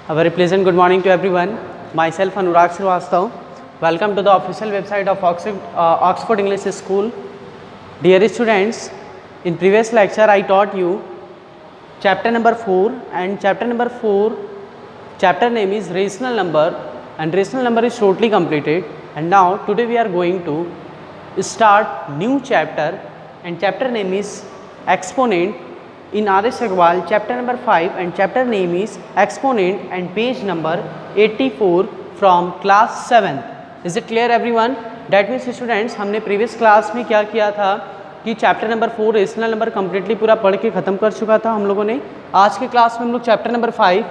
A very pleasant good morning to everyone. Myself Anurag Srivastava. Welcome to the official website of Oxford English School. Dear students, in previous lecture I taught you chapter number 4 and chapter number 4 chapter name is rational number and rational number is totally completed, and now today we are going to start new chapter and chapter name is exponent in R.S. Agrawal, chapter number 5 and chapter name is exponent and page number 84 from class 7. Is it clear everyone? That means students, हमने previous class में क्या किया था कि chapter number 4 rational number completely पूरा पढ़ के ख़त्म कर चुका था हम लोगों ने. आज के क्लास में हम लोग चैप्टर नंबर 5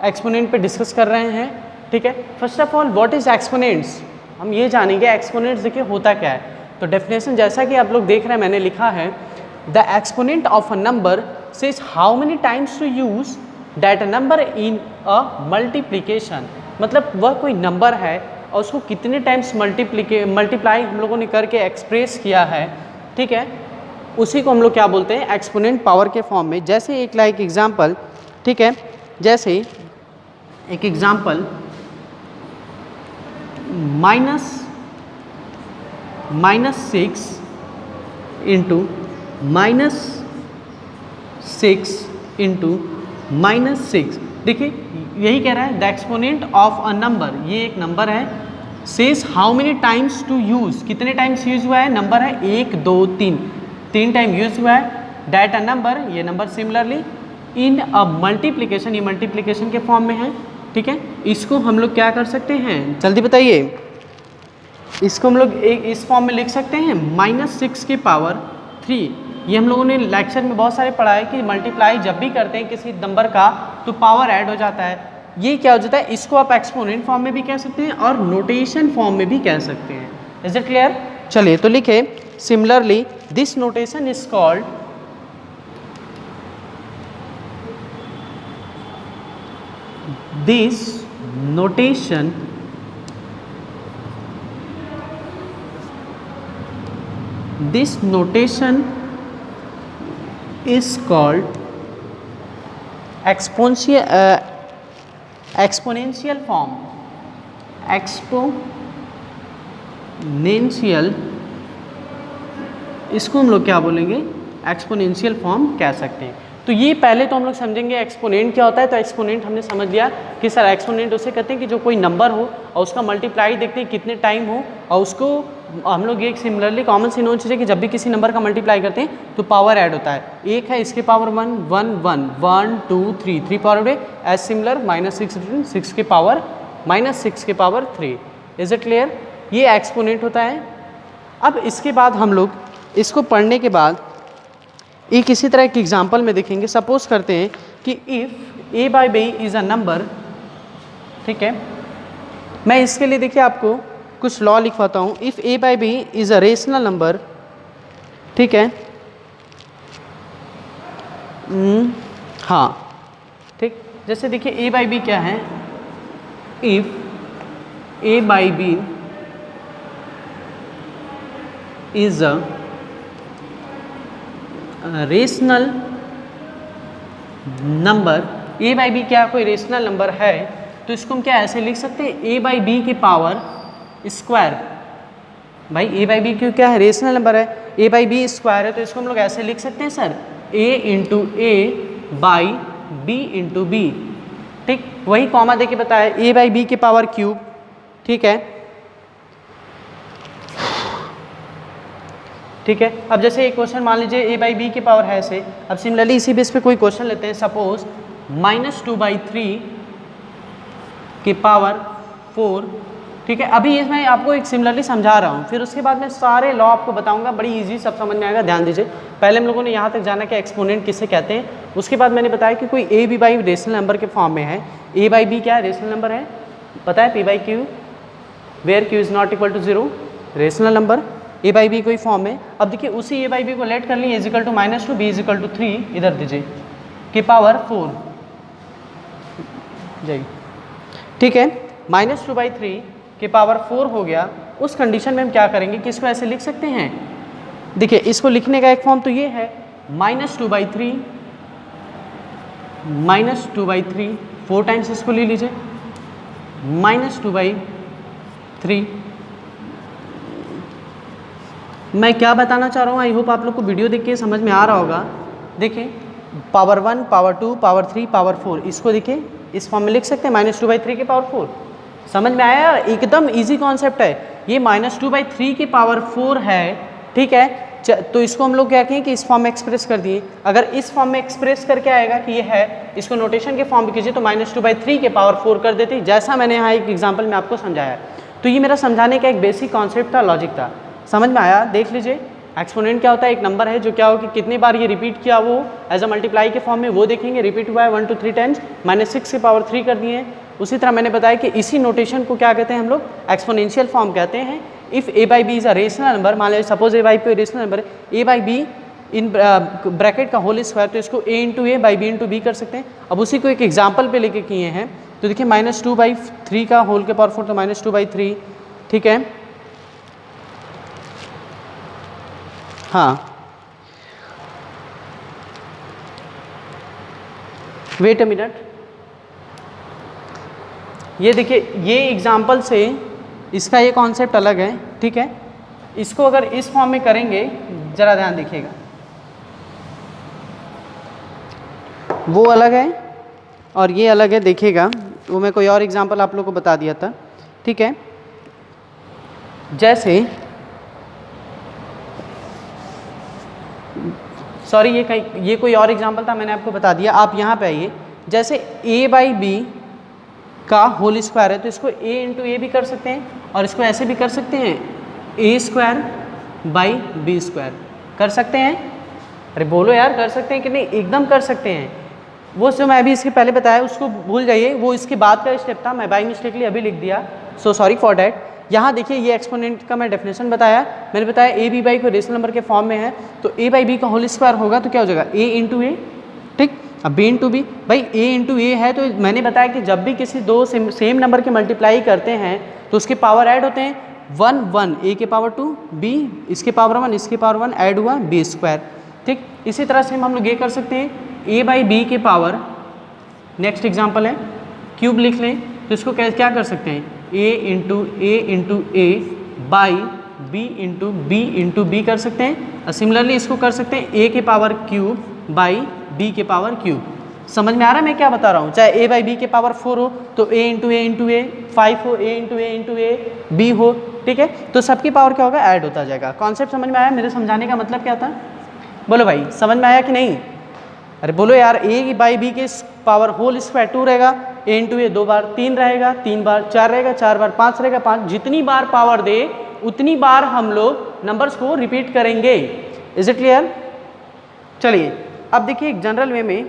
एक्सपोनेंट पे डिस्कस कर रहे हैं. ठीक है, first of all what is exponents, हम ये जानेंगे एक्सपोनेंट्स देखिए होता क्या है. तो डेफिनेशन जैसा कि आप लोग देख रहे हैं मैंने लिखा है, the exponent of a number says how many times to use that a number in a multiplication. मतलब वह कोई नंबर है और उसको कितने टाइम्स मल्टीप्लाई हम लोगों ने करके एक्सप्रेस किया है. ठीक है, उसी को हम लोग क्या बोलते हैं, एक्सपोनेंट पावर के फॉर्म में. जैसे एक लाइक एग्जांपल, ठीक है, जैसे एक एग्जांपल -6 इंटू -6 इंटू -6. देखिए यही कह रहा है the exponent of a number, ये एक नंबर है. Says how many times to use, कितने टाइम्स यूज हुआ है, नंबर है 1 2 3, 3 टाइम यूज हुआ है. दैट अ नंबर, ये number similarly in a multiplication, ये मल्टीप्लिकेशन के फॉर्म में है. ठीक है, इसको हम लोग क्या कर सकते हैं, जल्दी बताइए. इसको हम लोग एक इस फॉर्म में लिख सकते हैं -6 की पावर 3. ये हम लोगों ने लेक्चर में बहुत सारे पढ़ा है कि मल्टीप्लाई जब भी करते हैं किसी नंबर का तो पावर ऐड हो जाता है. ये क्या हो जाता है, इसको आप एक्सपोनेंट फॉर्म में भी कह सकते हैं और नोटेशन फॉर्म में भी कह सकते हैं. Is it clear? चलिए तो लिखे similarly this notation is called this notation is called exponential form. exponential, इसको हम लोग क्या बोलेंगे, एक्सपोनेंशियल फॉर्म कह सकते हैं. तो ये पहले तो हम लोग समझेंगे एक्सपोनेंट क्या होता है. तो एक्सपोनेंट हमने समझ लिया कि सर एक्सपोनेंट उसे कहते हैं कि जो कोई नंबर हो और उसका मल्टीप्लाई देखते हैं कितने टाइम हो, और उसको हम लोग एक सिमिलरली कॉमन सी नोन चीज़ है कि जब भी किसी नंबर का मल्टीप्लाई करते हैं तो पावर ऐड होता है. एक है इसके पावर 1 1 1 1 2 3 3 पावर एज सिमिलर -6 के पावर -6 के पावर 3. Is it clear? ये एक्सपोनेंट होता है. अब इसके बाद हम लोग इसको पढ़ने के बाद एक इसी तरह के एग्जाम्पल में देखेंगे. सपोज करते हैं कि if a by b is a number. ठीक है, मैं इसके लिए देखिए आपको कुछ लॉ लिखवाता हूँ. If a by b is a rational number. ठीक है, हाँ ठीक, जैसे देखिए a बाई b क्या है, if a by b is a rational number. a by B क्या कोई रेशनल नंबर है तो इसको हम क्या ऐसे लिख सकते हैं, a बाई बी की पावर स्क्वायर. भाई a बाई बी क्यों क्या है, रेशनल नंबर है, a बाई बी स्क्वायर है, तो इसको हम लोग ऐसे लिख सकते हैं sir a into A by B into B. ठीक, वही कॉमा देके बताया a बाई बी की पावर क्यूब. ठीक है, ठीक है. अब जैसे एक क्वेश्चन मान लीजिए a बाई बी की पावर है ऐसे. अब सिमिलरली इसी बेस पे कोई क्वेश्चन लेते हैं. सपोज -2/3 की पावर 4. ठीक है, अभी इसमें आपको एक सिमिलरली समझा रहा हूँ, फिर उसके बाद मैं सारे लॉ आपको बताऊंगा. बड़ी इजी, सब समझ में आएगा. ध्यान दीजिए, पहले हम लोगों ने यहाँ तक जाना कि एक्सपोनेंट किसे कहते हैं. उसके बाद मैंने बताया कि कोई a b by rational number के फॉर्म में है. a बाई बी क्या है, रेशनल नंबर है. पता है p by Q, where q is not equal to 0, rational number. a by B कोई फॉर्म में. अब देखिए उसी a बाई बी को लेट कर लिए, equal to -2 b equal to 3, इधर दीजिए की पावर 4 जाइए. ठीक है, -2/3 की पावर 4 हो गया. उस कंडीशन में हम क्या करेंगे कि इसको ऐसे लिख सकते हैं. देखिए इसको लिखने का एक फॉर्म तो ये है -2/3 4 टाइम्स इसको ले लीजिए, -2/3। मैं क्या बताना चाह रहा हूँ, आई होप आप लोग को वीडियो देख के समझ में आ रहा होगा। देखिए पावर 1, पावर 2, पावर 3, पावर 4, इसको देखिए इस फॉर्म में लिख सकते हैं -2/3 के पावर 4। समझ में आया? एकदम इजी कॉन्सेप्ट है ये। -2/3 के पावर 4 है, ठीक है। तो इसको हम लोग क्या कहें कि इस फॉर्म में एक्सप्रेस कर दिए। अगर इस फॉर्म में एक्सप्रेस करके आएगा कि ये है, इसको नोटेशन के फॉर्म में कीजिए तो -2/3 के पावर 4 कर देती, जैसा मैंने यहाँ एक एग्जाम्पल में आपको समझाया। तो ये मेरा समझाने का एक बेसिक कॉन्सेप्ट था, लॉजिक था। समझ में आया? देख लीजिए एक्सपोनेंट क्या होता है, एक नंबर है जो क्या हो कि कितनी बार ये रिपीट किया वो एज अ मल्टीप्लाई के फॉर्म में, वो देखेंगे। रिपीट हुआ है 1 to 3 टाइम्स, -6 के पावर 3 कर दिए। उसी तरह मैंने बताया कि इसी नोटेशन को क्या कहते हैं हम लोग, एक्सपोनेंशियल फॉर्म कहते हैं। If a/b is a rational number, मान लीजिए सपोज a/b रेशनल नंबर है, a/b इन ब्रैकेट का होल स्क्वायर, तो इसको a/b कर सकते हैं। अब उसी को एक एग्जाम्पल पे लेके किए हैं, तो देखिए -2/3 का होल के पावर 4 तो -2/3, ठीक है। हाँ वेट अ मिनट, ये देखिए ये एग्जाम्पल से इसका ये कॉन्सेप्ट अलग है, ठीक है। इसको अगर इस फॉर्म में करेंगे, ज़रा ध्यान देखिएगा, वो अलग है और ये अलग है। देखिएगा वो मैं कोई और एग्जाम्पल आप लोग को बता दिया था, ठीक है। जैसे सॉरी ये कोई और एग्जाम्पल था, मैंने आपको बता दिया। आप यहाँ पे आइए, जैसे a/b का होल स्क्वायर है तो इसको a भी कर सकते हैं और इसको ऐसे भी कर सकते हैं a²/b² कर सकते हैं। अरे बोलो यार, कर सकते हैं कि नहीं? एकदम कर सकते हैं। वो जो मैं अभी इसके पहले बताया उसको भूल जाइए, वो इसके बाद का स्टेप था, मैं बाई मिस्टेकली अभी लिख दिया, सो सॉरी फॉर डैट। यहाँ देखिए ये एक्सपोनेंट का मैं डेफिनेशन बताया, मैंने बताया a/b को रेशनल नंबर के फॉर्म में है तो a/b का होल स्क्वायर होगा तो क्या हो जाएगा a/a, ठीक। अब b/b, भाई a/a है तो मैंने बताया कि जब भी किसी दो सेम नंबर के मल्टीप्लाई करते हैं तो उसके पावर ऐड होते हैं। 1 1 a के पावर 2, b इसके पावर 1 इसके पावर 1 ऐड हुआ b², ठीक। इसी तरह से हम लोग ये कर सकते हैं a/b के पावर, नेक्स्ट एग्जाम्पल है क्यूब लिख लें तो इसको क्या कर सकते हैं a/b कर सकते हैं। सिमिलरली इसको कर सकते हैं a के पावर क्यूब बाई b के पावर क्यूब। समझ में आ रहा है मैं क्या बता रहा हूँ? चाहे a/b के पावर 4 हो तो a × a, 5 हो a b हो, ठीक है। तो सबकी पावर क्या होगा, ऐड होता जाएगा। कॉन्सेप्ट समझ में आया? मेरे समझाने का मतलब क्या था, बोलो भाई, समझ में आया कि नहीं? अरे बोलो यार, a/b के पावर होल स्क्वायर 2 रहेगा, a × a 2 बार 3 रहेगा, 3 बार 4 रहेगा, 4 बार 5 रहेगा, 5। जितनी बार पावर दे उतनी बार हम लोग नंबर्स को रिपीट करेंगे। Is it clear? चलिए अब देखिए एक जनरल वे में,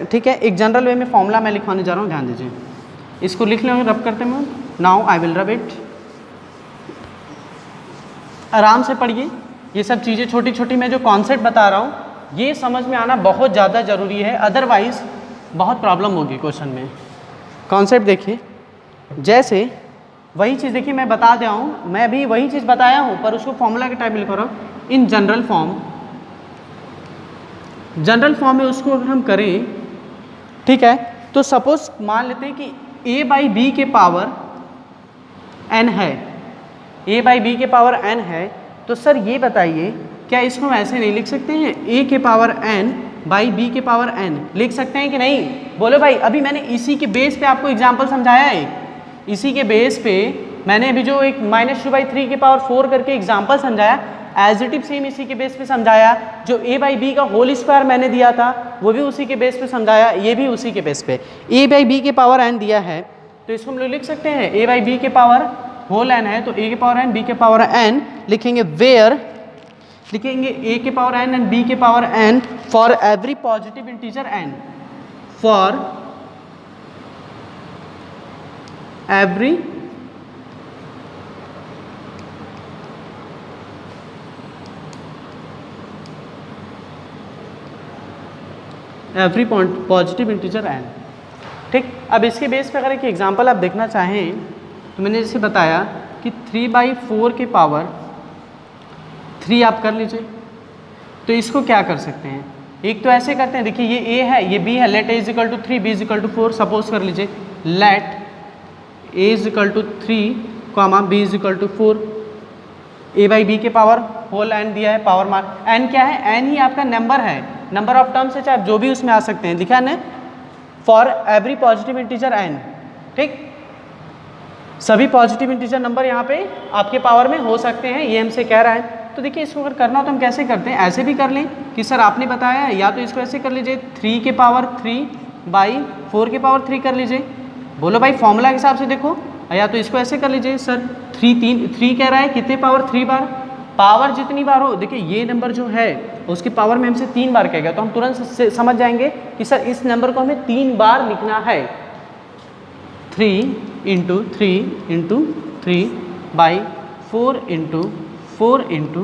ठीक है, एक जनरल वे में फॉर्मूला मैं लिखवाने जा रहा हूँ, ध्यान दीजिए। इसको लिख लेंगे, रब करते हैं। Now I will rub it. आराम से पढ़िए, ये सब चीज़ें छोटी छोटी मैं जो कॉन्सेप्ट बता रहा हूँ ये समझ में आना बहुत ज़्यादा ज़रूरी है, अदरवाइज बहुत प्रॉब्लम होगी क्वेश्चन में। कॉन्सेप्ट देखिए, जैसे वही चीज़ देखिए मैं बता दिया हूँ, मैं भी वही चीज़ बताया हूँ पर उसको फॉर्मूला के टाइप में लिख रहा हूँ। इन जनरल फॉर्म में उसको अगर हम करें, ठीक है, तो सपोज मान लेते हैं कि a/b के पावर n है, a/b के पावर n है, तो सर ये बताइए क्या इसको हम ऐसे नहीं लिख सकते हैं a के पावर n बाई b के पावर n? लिख सकते हैं कि नहीं? बोलो भाई। अभी मैंने इसी के बेस पे आपको एग्जांपल समझाया है, इसी के बेस पे मैंने अभी जो एक -2/3 के पावर 4 करके एग्जांपल समझाया, एज इट इज सेम इसी के बेस पे समझाया। जो a/b का होल स्क्वायर मैंने दिया था वो भी उसी के बेस पे समझाया, ये भी उसी के बेस पे। a/b के पावर n दिया है तो इसको हम लोग लिख सकते हैं a/b के पावर होल n है तो a के पावर n b के पावर n लिखेंगे, वेयर लिखेंगे a के पावर n एंड b के power n for every positive integer n, for every positive integer n, ठीक। अब इसके बेस पे अगर एक एग्जांपल आप देखना चाहें तो मैंने जैसे बताया कि 3/4 के पावर 3 आप कर लीजिए, तो इसको क्या कर सकते हैं एक तो ऐसे करते हैं, देखिए ये a है, ये b है, let a is equal to 3, b is equal to 4, suppose कर लीजिए let a is equal to 3, b is equal to 4, a by B के पावर होल n दिया है, पावर मार n क्या है, n ही आपका नंबर है, नंबर ऑफ टर्म्स है, चाहे जो भी उसमें आ सकते हैं, दिखा ना, for every positive integer n, ठीक, सभी पॉजिटिव इंटीजर नंबर यहाँ पे आपके पावर में हो सकते हैं, ये हमसे कह रहा है। तो देखिए इसको अगर करना हो तो हम कैसे करते हैं, ऐसे भी कर लें कि सर आपने बताया है, या तो इसको ऐसे कर लीजिए 3 के पावर 3 बाई 4 के पावर 3 कर लीजिए, बोलो भाई फॉर्मूला के हिसाब से देखो, या तो इसको ऐसे कर लीजिए सर 3 कह रहा है कितने पावर 3 बार, पावर जितनी बार हो, देखिए ये नंबर जो है उसकी पावर में हमसे 3 बार कहेगा, तो हम तुरंत समझ जाएंगे कि सर इस नंबर को हमें 3 बार लिखना है, 3 into 3 into 3 by 4 into 4 into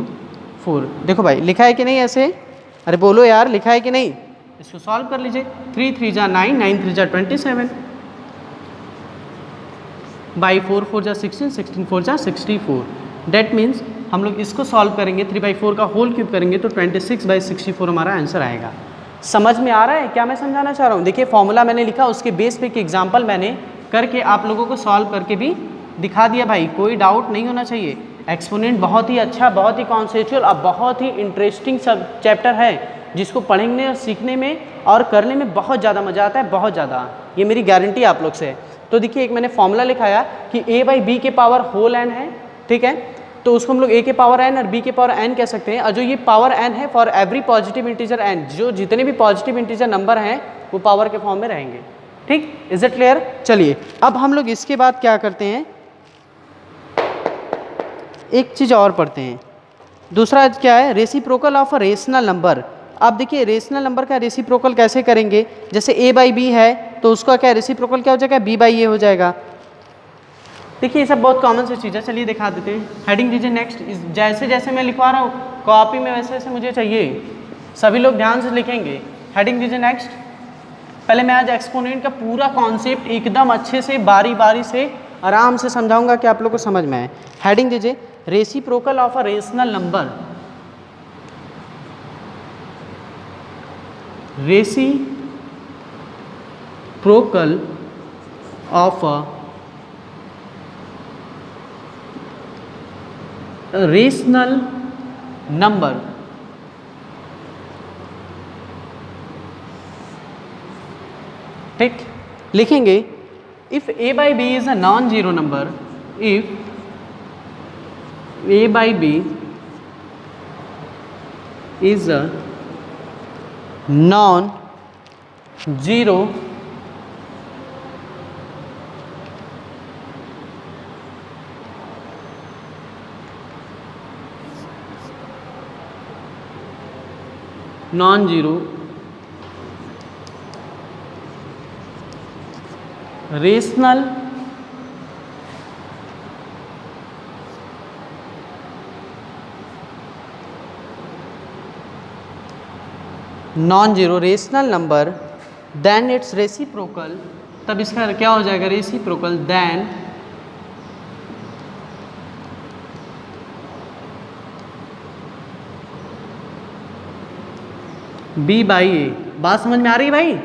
4। देखो भाई लिखा है कि नहीं ऐसे, अरे बोलो यार लिखा है कि नहीं, इसको सॉल्व कर लीजिए, 3 3 जा 9, 9 3 जा 27, बाई 4 4 जा 16, 16 4 जा 64, डेट मीन्स हम लोग इसको सॉल्व करेंगे, 3/4 का होल क्यूब करेंगे तो 26/64 हमारा आंसर आएगा। समझ में आ रहा है क्या मैं समझाना चाह रहा हूँ? देखिए फॉर्मूला मैंने लिखा, उसके बेस पे एक एग्जाम्पल मैंने करके आप लोगों को सॉल्व करके भी दिखा दिया भाई, कोई डाउट नहीं होना चाहिए। एक्सपोनेंट बहुत ही अच्छा, बहुत ही कॉन्सेप्चुअल और बहुत ही इंटरेस्टिंग सब चैप्टर है, जिसको पढ़ने और सीखने में और करने में बहुत ज़्यादा मज़ा आता है, बहुत ज़्यादा, ये मेरी गारंटी आप लोग से है। तो देखिए एक मैंने फॉर्मूला लिखाया कि a बाई बी के पावर होल n है, ठीक है, तो उसको हम लोग a के पावर n और b के पावर n कह सकते हैं, और जो ये पावर n है for every positive integer n, जो जितने भी पॉजिटिव इंटीजर नंबर हैं वो पावर के फॉर्म में रहेंगे, ठीक, इज इट क्लियर? चलिए अब हम लोग इसके बाद क्या करते हैं, एक चीज़ और पढ़ते हैं, दूसरा क्या है, reciprocal of a rational number. अब देखिए रेशनल नंबर का रेसिप्रोकल कैसे करेंगे, जैसे a बाई बी है तो उसका क्या रेसिप्रोकल क्या हो जाएगा, b बाई ए हो जाएगा। देखिए ये सब बहुत कॉमन सी चीज़ है, चलिए दिखा देते हैं, हेडिंग दीजिए नेक्स्ट। जैसे जैसे मैं लिखवा रहा हूँ कॉपी में वैसे वैसे मुझे चाहिए, सभी लोग ध्यान से लिखेंगे। हेडिंग दीजिए नेक्स्ट। पहले मैं आज एक्सपोनेंट का पूरा कॉन्सेप्ट एकदम अच्छे से बारी बारी से आराम से समझाऊंगा कि आप लोग को समझ में आए। हेडिंग दीजिए reciprocal of a rational number. Reciprocal of a rational number, ठीक, लिखेंगे if a by B is a non zero number, if a by B is a non zero non zero rational non zero rational number, then its reciprocal, तब इसका क्या हो जाएगा, reciprocal then b by A. बात समझ में आ रही है भाई?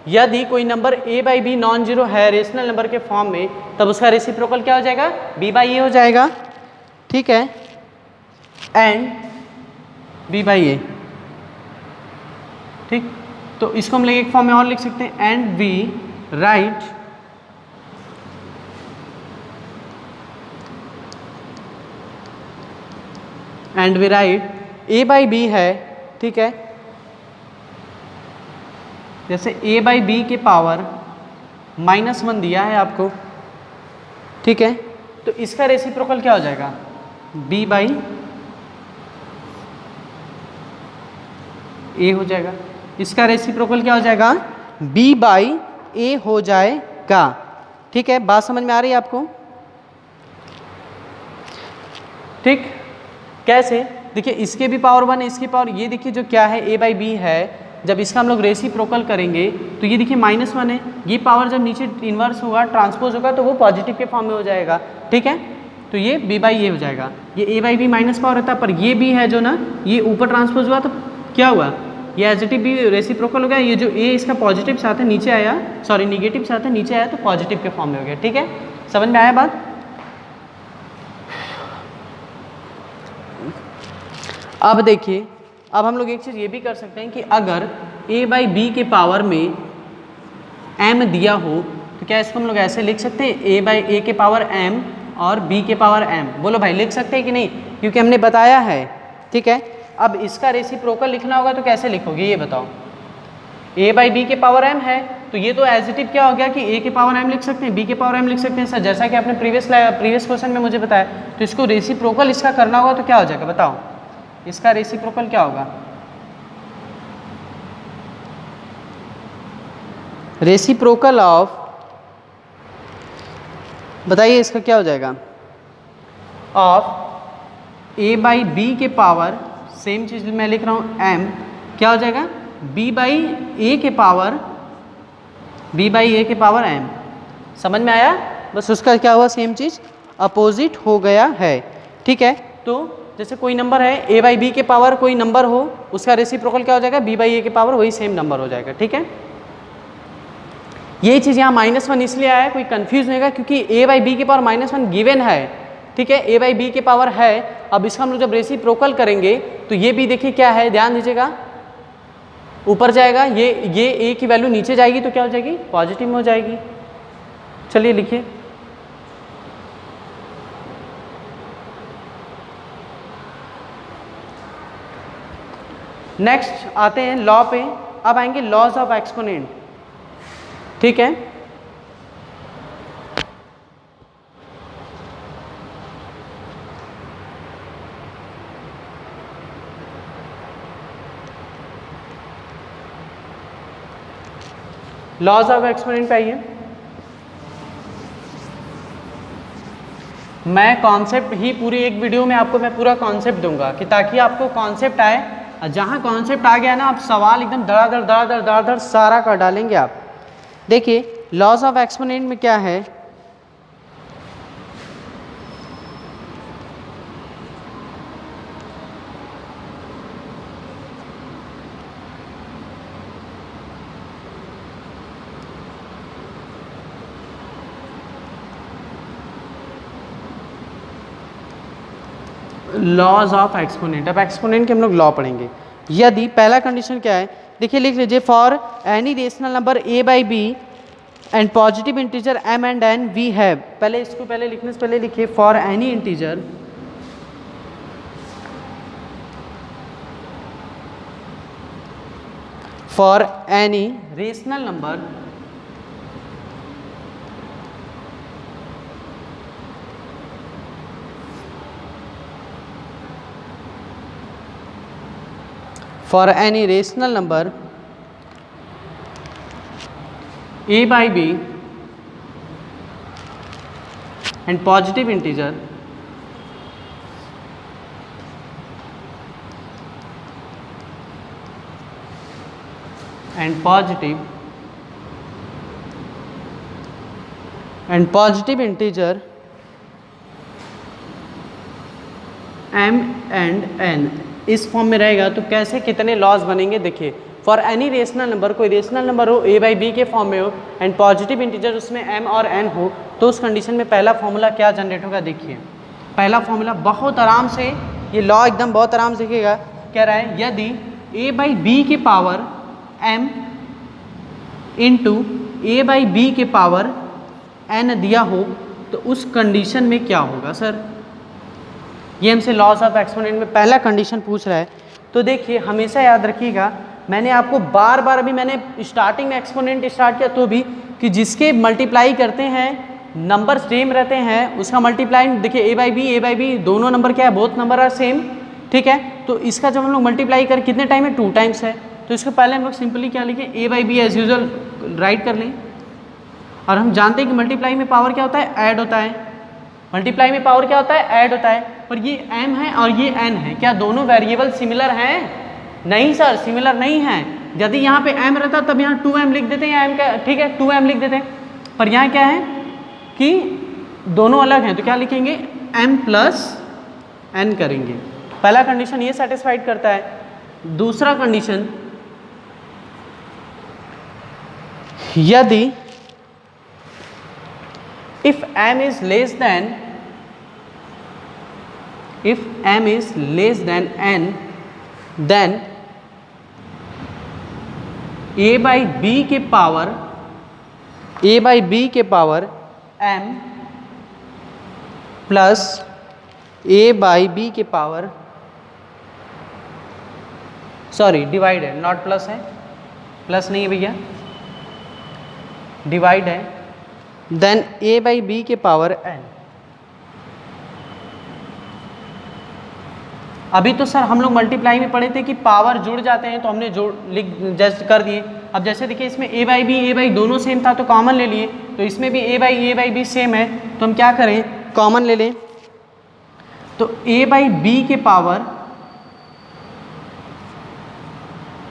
यदि कोई number a by B non zero है रेशनल नंबर के फॉर्म में, तब उसका रेसिप्रोकल क्या हो जाएगा, b बाई ए हो जाएगा, ठीक है, एंड b बाई ए, ठीक। तो इसको हम लोग एक फॉर्म में और लिख सकते हैं, and we write a by B है, ठीक है, जैसे a बाई बी के पावर -1 दिया है आपको, ठीक है, तो इसका रेसिप्रोकल क्या हो जाएगा, b बाई ए हो जाएगा। इसका रेसिप्रोकल क्या हो जाएगा, b बाई ए हो जाएगा, ठीक है। बात समझ में आ रही है आपको? ठीक, कैसे, देखिए इसके भी पावर 1 है, इसकी पावर, ये देखिए जो क्या है a बाई बी है, जब इसका हम लोग रेसिप्रोकल करेंगे तो ये देखिए -1 है, ये पावर जब नीचे इन्वर्स होगा, ट्रांसपोज होगा, तो वो पॉजिटिव के फॉर्म में हो जाएगा, ठीक है, तो ये b बाई ए हो जाएगा। ये a by B minus power रहता है, पर ये b है जो ना, ये ऊपर ट्रांसपोज हुआ तो क्या हुआ, ये एजिटिव भी रेसिप्रोकल हो गया, ये जो ए इसका पॉजिटिव साथ है नीचे आया, सॉरी निगेटिव साथ है नीचे आया तो पॉजिटिव के फॉर्म में हो गया। ठीक है, समझ में आया बात? अब देखिए, अब हम लोग एक चीज़ ये भी कर सकते हैं कि अगर a बाई बी के पावर में m दिया हो तो क्या इसको हम लोग ऐसे लिख सकते हैं a बाई ए के पावर m और b के पावर m? बोलो भाई लिख सकते हैं कि नहीं? क्योंकि हमने बताया है। ठीक है, अब इसका रेसिप्रोकल लिखना होगा तो कैसे लिखोगे ये बताओ? a बाई बी के पावर m है तो ये तो एजिटिव क्या हो गया कि a के पावर m लिख सकते हैं, b के पावर m लिख सकते हैं सर, जैसा कि आपने प्रीवियस क्वेश्चन में मुझे बताया। तो इसको रेसिप्रोकल इसका करना होगा तो क्या हो जाएगा बताओ? इसका रेसिप्रोकल क्या होगा? रेसिप्रोकल ऑफ, बताइए इसका क्या हो जाएगा? ऑफ a बाई बी के पावर, सेम चीज़ मैं लिख रहा हूँ m, क्या हो जाएगा? b बाई ए के पावर, b बाई ए के पावर m। समझ में आया? बस उसका क्या हुआ, सेम चीज़ अपोजिट हो गया है। ठीक है, तो जैसे कोई नंबर है a बाई बी के पावर कोई नंबर हो, उसका रेसिप्रोकल क्या हो जाएगा? b बाई ए के पावर वही सेम नंबर हो जाएगा। ठीक है, ये चीज़ यहाँ -1 इसलिए आया है, कोई कंफ्यूज नहीं होगा क्योंकि a बाई बी के पावर -1 गिवन है। ठीक है, a बाई बी के पावर है। अब इसका हम लोग जब रेसिप्रोकल करेंगे तो ये भी देखिए क्या है, ध्यान दीजिएगा, ऊपर जाएगा, ये a की वैल्यू नीचे जाएगी तो क्या हो जाएगी? पॉजिटिव में हो जाएगी। चलिए लिखिए, नेक्स्ट आते हैं लॉ पे। अब आएंगे लॉज ऑफ एक्सपोनेंट। ठीक है, लॉज ऑफ एक्सपोनेंट पे आइए। मैं कॉन्सेप्ट ही पूरी एक वीडियो में आपको मैं पूरा कॉन्सेप्ट दूंगा कि ताकि आपको कॉन्सेप्ट आए, और जहाँ कॉन्सेप्ट आ गया ना आप सवाल एकदम धड़ाधड़ सारा कर डालेंगे आप। देखिए लॉज ऑफ एक्सपोनेंट में क्या है, लॉज ऑफ एक्सपोनेंट। अब एक्सपोनेंट के हम लोग लॉ पढ़ेंगे। यदि पहला कंडीशन क्या है, देखिए लिख लीजिए, for any rational number a by B and positive integer m and n we have, पहले इसको पहले लिखने से पहले लिखिए, for any integer for any rational number for any rational number a by b and positive integer and positive integer m and n इस form में रहेगा तो कैसे कितने लॉज बनेंगे? देखिए, फॉर एनी रेशनल नंबर, कोई रेशनल नंबर हो a बाई बी के फॉर्म में हो एंड पॉजिटिव इंटीजर उसमें m और n हो, तो उस कंडीशन में पहला फॉर्मूला क्या जनरेट होगा? देखिए पहला फॉर्मूला बहुत आराम से, ये लॉ एकदम बहुत आराम से दिखेगा। कह रहा है यदि a बाई बी के power m into a by B के पावर n दिया हो तो उस कंडीशन में क्या होगा? सर ये हमसे लॉस ऑफ एक्सपोनेंट में पहला कंडीशन पूछ रहा है। तो देखिए हमेशा याद रखिएगा, मैंने आपको बार बार अभी मैंने स्टार्टिंग में एक्सपोनेंट स्टार्ट किया तो भी कि जिसके मल्टीप्लाई करते हैं नंबर सेम रहते हैं उसका मल्टीप्लाई, देखिए ए बाई बी दोनों नंबर क्या है? Both number are same. ठीक है, तो इसका जब हम लोग मल्टीप्लाई करें कितने टाइम है? 2 टाइम्स है। तो इसको पहले हम लोग सिंपली क्या लिखें? A by B as usual write कर लें। और हम जानते हैं कि मल्टीप्लाई में पावर क्या होता है? ऐड होता है। मल्टीप्लाई में पावर क्या होता है? ऐड होता है। पर ये m है और ये n है, क्या दोनों वेरिएबल सिमिलर हैं? नहीं सर, सिमिलर नहीं है। यदि यहाँ पे m रहता तब यहाँ 2m लिख देते हैं, m का ठीक है 2m लिख देते हैं। पर यहाँ क्या है कि दोनों अलग हैं, तो क्या लिखेंगे? m प्लस n करेंगे। पहला कंडीशन ये सेटिस्फाइड करता है। दूसरा कंडीशन यदि if m is less than n, then a by b के power m plus a by b के पावर, सॉरी डिवाइड है, नॉट प्लस है, प्लस नहीं है भैया, डिवाइड है, देन a by b के पावर n। अभी तो सर हम लोग मल्टीप्लाई में पढ़े थे कि पावर जुड़ जाते हैं, तो हमने जोड़ लिख जस्ट कर दिए। अब जैसे देखिए इसमें a बाई बी दोनों सेम था तो कॉमन ले लिए, तो इसमें भी a बाई बी सेम है, तो हम क्या करें, कॉमन ले लें। तो a बाई बी के पावर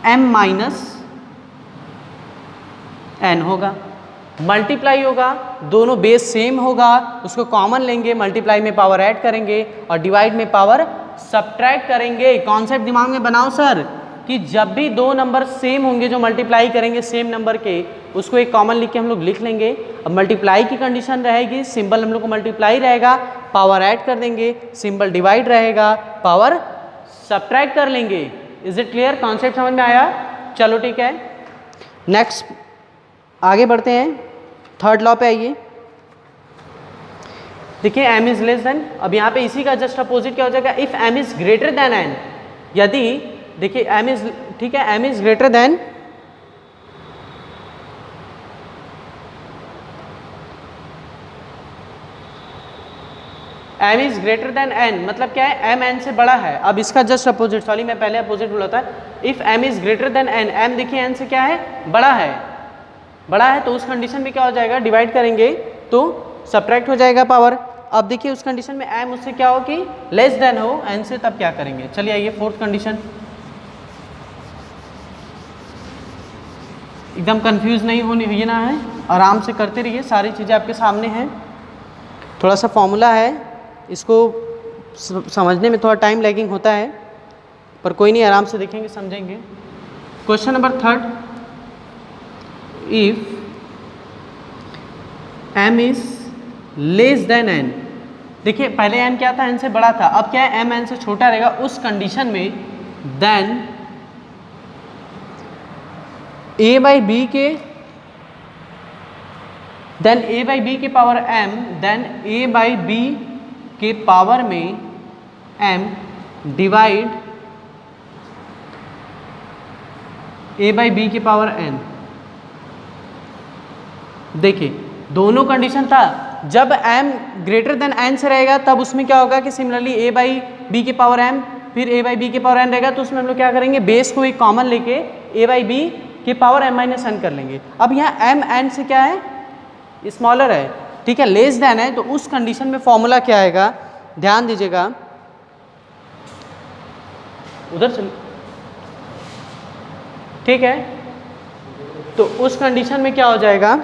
m माइनस n होगा, मल्टीप्लाई होगा, दोनों बेस सेम होगा, उसको कॉमन लेंगे, मल्टीप्लाई में पावर ऐड करेंगे और डिवाइड में पावर सब्ट्रैक्ट करेंगे। कॉन्सेप्ट दिमाग में बनाओ सर कि जब भी दो नंबर सेम होंगे जो मल्टीप्लाई करेंगे सेम नंबर के, उसको एक कॉमन लिख के हम लोग लिख लेंगे। अब मल्टीप्लाई की कंडीशन रहेगी, सिंबल हम लोग को मल्टीप्लाई रहेगा, पावर ऐड कर देंगे, सिंबल डिवाइड रहेगा, पावर सब्ट्रैक्ट कर लेंगे। Is it clear? कॉन्सेप्ट समझ में आया? चलो ठीक है, नेक्स्ट आगे बढ़ते हैं, थर्ड लॉ पे आइए। देखिए m इज लेस देन, अब यहाँ पे इसी का जस्ट अपोजिट क्या हो जाएगा, if m is greater than n। यदि देखिए m इज, ठीक है, m is greater then, m is greater than n मतलब क्या है, m n से बड़ा है। अब इसका जस्ट अपोजिट, सॉरी मैं पहले अपोजिट बोला था, if m is greater than n, m देखिए n से क्या है, बड़ा है, बड़ा है, तो उस कंडीशन में क्या हो जाएगा, डिवाइड करेंगे तो सब्ट्रैक्ट हो जाएगा पावर। अब देखिए उस कंडीशन में m उससे क्या हो कि लेस देन हो n से, तब क्या करेंगे। चलिए आइए फोर्थ कंडीशन, एकदम कंफ्यूज नहीं होने ना है, आराम से करते रहिए, सारी चीज़ें आपके सामने हैं। थोड़ा सा फॉर्मूला है, इसको समझने में थोड़ा टाइम लैगिंग होता है, पर कोई नहीं, आराम से देखेंगे समझेंगे। Question number third, if m is less than n, देखिए पहले m क्या था, n से बड़ा था, अब क्या है, m n से छोटा रहेगा, उस कंडीशन में देन a बाई बी के, देन a बाई बी के power m, then a by B के पावर में m divide a by B के पावर n। देखिए दोनों कंडीशन था, जब m ग्रेटर देन n से रहेगा तब उसमें क्या होगा कि सिमिलरली a बाई बी के पावर m फिर a बाई बी के पावर n रहेगा, तो उसमें हम लोग क्या करेंगे, बेस को एक कॉमन लेके a बाई बी के पावर m माइनस n कर लेंगे। अब यहाँ m n से क्या है, स्मॉलर है, ठीक है, लेस देन है, तो उस कंडीशन में फॉर्मूला क्या आएगा, ध्यान दीजिएगा, उधर चलिए, ठीक है, तो उस कंडीशन में क्या हो जाएगा,